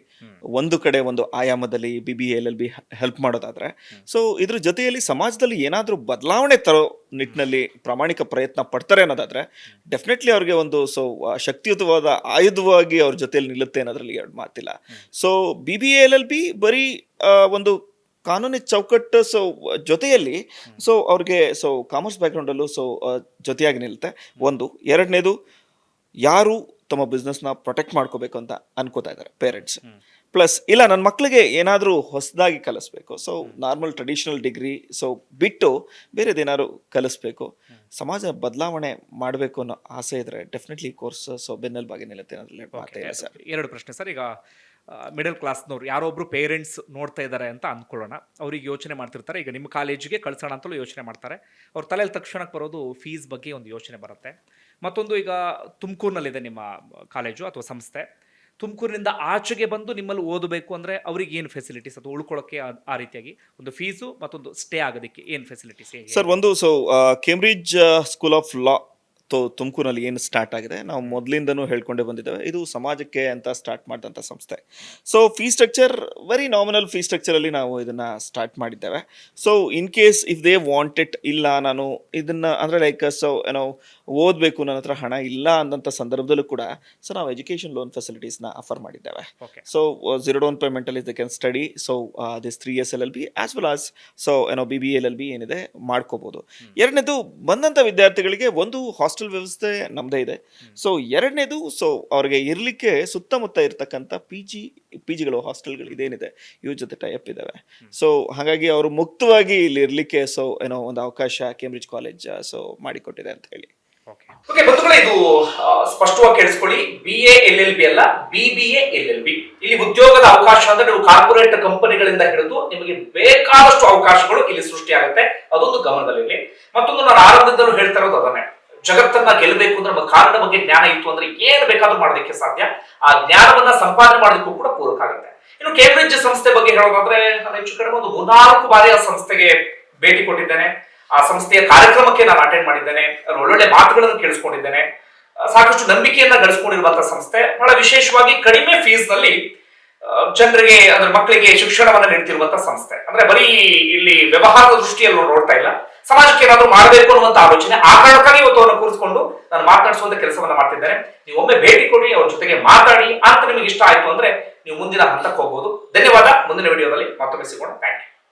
ಒಂದು ಕಡೆ ಒಂದು ಆಯಾಮದಲ್ಲಿ BBA LLB ಹೆಲ್ಪ್ ಮಾಡೋದಾದ್ರೆ, ಸೊ ಇದ್ರ ಜೊತೆಯಲ್ಲಿ ಸಮಾಜದಲ್ಲಿ ಏನಾದರೂ ಬದಲಾವಣೆ ತರೋ ನಿಟ್ಟಿನಲ್ಲಿ ಪ್ರಾಮಾಣಿಕ ಪ್ರಯತ್ನ ಪಡ್ತಾರೆ ಅನ್ನೋದಾದ್ರೆ ಡೆಫಿನೆಟ್ಲಿ ಅವ್ರಿಗೆ ಒಂದು ಶಕ್ತಿಯುತವಾದ ಆಯುಧವಾಗಿ ಅವ್ರ ಜೊತೆಯಲ್ಲಿ ನಿಲ್ಲುತ್ತೆ ಅನ್ನೋದ್ರಲ್ಲಿ ಎರಡು ಮಾತಿಲ್ಲ. ಸೊ BBA LLB ಬರೀ ಒಂದು ಕಾನೂನಿ ಚೌಕಟ್ಟು ಜೊತೆಯಲ್ಲಿ ಅವ್ರಿಗೆ ಕಾಮರ್ಸ್ ಬ್ಯಾಕ್ಗ್ರೌಂಡಲ್ಲೂ ಜೊತೆಯಾಗಿ ನಿಲ್ಲುತ್ತೆ. ಒಂದು. ಎರಡನೇದು, ಯಾರು ತಮ್ಮ ಬಿಸ್ನೆಸ್ನ ಪ್ರೊಟೆಕ್ಟ್ ಮಾಡ್ಕೋಬೇಕು ಅಂತ ಅನ್ಕೋತಾ ಇದ್ದಾರೆ ಪೇರೆಂಟ್ಸ್, ಪ್ಲಸ್ ಇಲ್ಲ ನನ್ನ ಮಕ್ಕಳಿಗೆ ಏನಾದರೂ ಹೊಸದಾಗಿ ಕಲಿಸ್ಬೇಕು, ನಾರ್ಮಲ್ ಟ್ರೆಡಿಷನಲ್ ಡಿಗ್ರಿ ಬಿಟ್ಟು ಬೇರೆದೇನಾದ್ರು ಕಲಿಸ್ಬೇಕು, ಸಮಾಜ ಬದಲಾವಣೆ ಮಾಡಬೇಕು ಅನ್ನೋ ಆಸೆ ಇದ್ರೆ ಡೆಫಿನೆಟ್ಲಿ ಕೋರ್ಸ್ ಬೆನ್ನೆಲುಬಾಗಿ ನಿಲ್ಲುತ್ತೆ ಅನ್ನೋದ್ರಲ್ಲಿ ಮಾತೇ ಇಲ್ಲ ಸರ್. ಎರಡು ಪ್ರಶ್ನೆ ಸರ್. ಈಗ ಮಿಡಲ್ ಕ್ಲಾಸ್ನವ್ರು ಯಾರೊಬ್ರು ಪೇರೆಂಟ್ಸ್ ನೋಡ್ತಾ ಇದ್ದಾರೆ ಅಂತ ಅಂದ್ಕೊಳ್ಳೋಣ. ಅವ್ರಿಗೆ ಯೋಚನೆ ಮಾಡ್ತಿರ್ತಾರೆ, ಈಗ ನಿಮ್ಮ ಕಾಲೇಜಿಗೆ ಕಳ್ಸೋಣ ಅಂತಲೂ ಯೋಚನೆ ಮಾಡ್ತಾರೆ. ಅವ್ರ ತಲೆಯಲ್ಲಿ ತಕ್ಷಣಕ್ಕೆ ಬರೋದು ಫೀಸ್ ಬಗ್ಗೆ ಒಂದು ಯೋಚನೆ ಬರುತ್ತೆ. ಮತ್ತೊಂದು, ಈಗ ತುಮಕೂರಿನಲ್ಲಿದೆ ನಿಮ್ಮ ಕಾಲೇಜು ಅಥವಾ ಸಂಸ್ಥೆ. ತುಮಕೂರಿನಿಂದ ಆಚೆಗೆ ಬಂದು ನಿಮ್ಮಲ್ಲಿ ಓದಬೇಕು ಅಂದರೆ ಅವ್ರಿಗೆ ಏನು ಫೆಸಿಲಿಟೀಸ್, ಅಥವಾ ಉಳ್ಕೊಳ್ಳೋಕ್ಕೆ ಆ ರೀತಿಯಾಗಿ ಒಂದು ಫೀಸು, ಮತ್ತೊಂದು ಸ್ಟೇ ಆಗೋದಕ್ಕೆ ಏನು ಫೆಸಿಲಿಟೀಸ್? ಸರ್ ಒಂದು ಕೇಂಬ್ರಿಡ್ಜ್ ಸ್ಕೂಲ್ ಆಫ್ ಲಾ ತುಮಕೂರಿನಲ್ಲಿ ಏನು ಸ್ಟಾರ್ಟ್ ಆಗಿದೆ, ನಾವು ಮೊದಲಿಂದನೂ ಹೇಳ್ಕೊಂಡೇ ಬಂದಿದ್ದೇವೆ, ಇದು ಸಮಾಜಕ್ಕೆ ಅಂತ ಸ್ಟಾರ್ಟ್ ಮಾಡಿದಂಥ ಸಂಸ್ಥೆ. Fee structure very nominal fee ಸ್ಟ್ರಕ್ಚರಲ್ಲಿ ನಾವು ಇದನ್ನ ಸ್ಟಾರ್ಟ್ ಮಾಡಿದ್ದೇವೆ. In case if they want it, ಇಲ್ಲ ನಾನು ಇದನ್ನ ಅಂದರೆ ಲೈಕ್ ಏನೋ ಓದಬೇಕು, ನನ್ನ ಹತ್ರ ಹಣ ಇಲ್ಲ ಅಂದಂಥ ಸಂದರ್ಭದಲ್ಲೂ ಕೂಡ ನಾವು ಎಜುಕೇಷನ್ ಲೋನ್ ಫೆಸಿಲಿಟೀಸ್ನ ಆಫರ್ ಮಾಡಿದ್ದೇವೆ. ಝೀರೋ ಡೌನ್ ಪೇಮೆಂಟಲ್ಲಿ they can study this 3 years LLB as well as BBA LLB ಏನಿದೆ ಮಾಡ್ಕೋಬಹುದು. ಎರಡನೇದು, ಬಂದಂಥ ವಿದ್ಯಾರ್ಥಿಗಳಿಗೆ ಒಂದು ಹಾಸ್ಟೆಲ್ ವ್ಯವಸ್ಥೆ ನಮ್ಮದೇ ಇದೆ. ಎರಡನೇದು, ಅವ್ರಿಗೆ ಇರಲಿಕ್ಕೆ ಸುತ್ತಮುತ್ತ ಇರ್ತಕ್ಕಂಥ ಪಿಜಿಗಳು, ಹಾಸ್ಟೆಲ್ಗಳು ಇದೇನಿದೆ ಇವ್ರ ಜೊತೆ ಟೈಅಪ್ ಇದ್ದಾವೆ. ಹಾಗಾಗಿ ಅವರು ಮುಕ್ತವಾಗಿ ಇಲ್ಲಿ ಇರಲಿಕ್ಕೆ ಒಂದು ಅವಕಾಶ ಕೇಂಬ್ರಿಡ್ಜ್ ಕಾಲೇಜ್ ಮಾಡಿಕೊಟ್ಟಿದೆ ಅಂತ ಹೇಳಿ. ಓಕೆ ಬಂಧುಗಳೇ, ಇದು ಸ್ಪಷ್ಟವಾಗಿ ಕೇಳಿಸ್ಕೊಳ್ಳಿ. BA LLB ಅಲ್ಲ, BBA LLB. ಇಲ್ಲಿ ಉದ್ಯೋಗದ ಅವಕಾಶ ಅಂದ್ರೆ ನೀವು ಕಾರ್ಪೊರೇಟ್ ಕಂಪನಿಗಳಿಂದ ಹಿಡಿದು ನಿಮಗೆ ಬೇಕಾದಷ್ಟು ಅವಕಾಶಗಳು ಇಲ್ಲಿ ಸೃಷ್ಟಿಯಾಗುತ್ತೆ. ಅದೊಂದು ಗಮನದಲ್ಲಿರಲಿ. ಮತ್ತೊಂದು, ನಾನು ಆರಂಭದಿಂದಲೂ ಹೇಳ್ತಾ ಇರೋದು ಅದನ್ನೇ, ಜಗತ್ತನ್ನ ಗೆಲ್ಲಬೇಕು ಅಂದ್ರೆ ನಮ್ಮ ಕಾನೂನಿನ ಬಗ್ಗೆ ಜ್ಞಾನ ಇತ್ತು ಅಂದ್ರೆ ಏನು ಬೇಕಾದ್ರೂ ಮಾಡೋದಕ್ಕೆ ಸಾಧ್ಯ. ಆ ಜ್ಞಾನವನ್ನ ಸಂಪಾದನೆ ಮಾಡೋದಕ್ಕೂ ಕೂಡ ಪೂರಕ ಆಗುತ್ತೆ. ಇನ್ನು ಕೇಂಬ್ರಿಡ್ಜ್ ಸಂಸ್ಥೆ ಬಗ್ಗೆ ಹೇಳೋದಾದ್ರೆ, ನಾನು ಹೆಚ್ಚು ಕಡಿಮೆ ಒಂದು 3-4 ಬಾರಿ ಆ ಸಂಸ್ಥೆಗೆ ಭೇಟಿ ಕೊಟ್ಟಿದ್ದೇನೆ. ಆ ಸಂಸ್ಥೆಯ ಕಾರ್ಯಕ್ರಮಕ್ಕೆ ನಾನು ಅಟೆಂಡ್ ಮಾಡಿದ್ದೇನೆ. ಒಳ್ಳೊಳ್ಳೆ ಮಾತುಗಳನ್ನು ಕೇಳಿಸ್ಕೊಂಡಿದ್ದೇನೆ. ಸಾಕಷ್ಟು ನಂಬಿಕೆಯನ್ನ ಗಳಿಸ್ಕೊಂಡಿರುವಂತಹ ಸಂಸ್ಥೆ. ಬಹಳ ವಿಶೇಷವಾಗಿ ಕಡಿಮೆ ಫೀಸ್ ನಲ್ಲಿ ಜನರಿಗೆ, ಅದರ ಮಕ್ಕಳಿಗೆ ಶಿಕ್ಷಣವನ್ನ ನೀಡ್ತಿರುವಂತಹ ಸಂಸ್ಥೆ. ಅಂದ್ರೆ ಬರೀ ಇಲ್ಲಿ ವ್ಯವಹಾರದ ದೃಷ್ಟಿಯಲ್ಲಿ ನೋಡ್ತಾ ಇಲ್ಲ, ಸಮಾಜಕ್ಕೆ ಏನಾದ್ರು ಮಾಡಬೇಕು ಅನ್ನುವಂತ ಆಲೋಚನೆ. ಆ ಕಾರಣಕ್ಕಾಗಿ ಇವತ್ತು ಅವರನ್ನು ಕೂರಿಸಿಕೊಂಡು ನಾನು ಮಾತನಾಡಿಸುವಂತ ಕೆಲಸವನ್ನ ಮಾಡ್ತಿದ್ದೇನೆ. ನೀವು ಒಮ್ಮೆ ಭೇಟಿ ಕೊಡಿ, ಅವ್ರ ಜೊತೆಗೆ ಮಾತಾಡಿ. ಅಂತ ನಿಮಗೆ ಇಷ್ಟ ಆಯ್ತು ಅಂದ್ರೆ ನೀವು ಮುಂದಿನ ಹಂತಕ್ಕೆ ಹೋಗ್ಬೋದು. ಧನ್ಯವಾದ. ಮುಂದಿನ ವಿಡಿಯೋದಲ್ಲಿ ಮತ್ತೊಮ್ಮೆ ಸಿಗೋಣ. Thank you.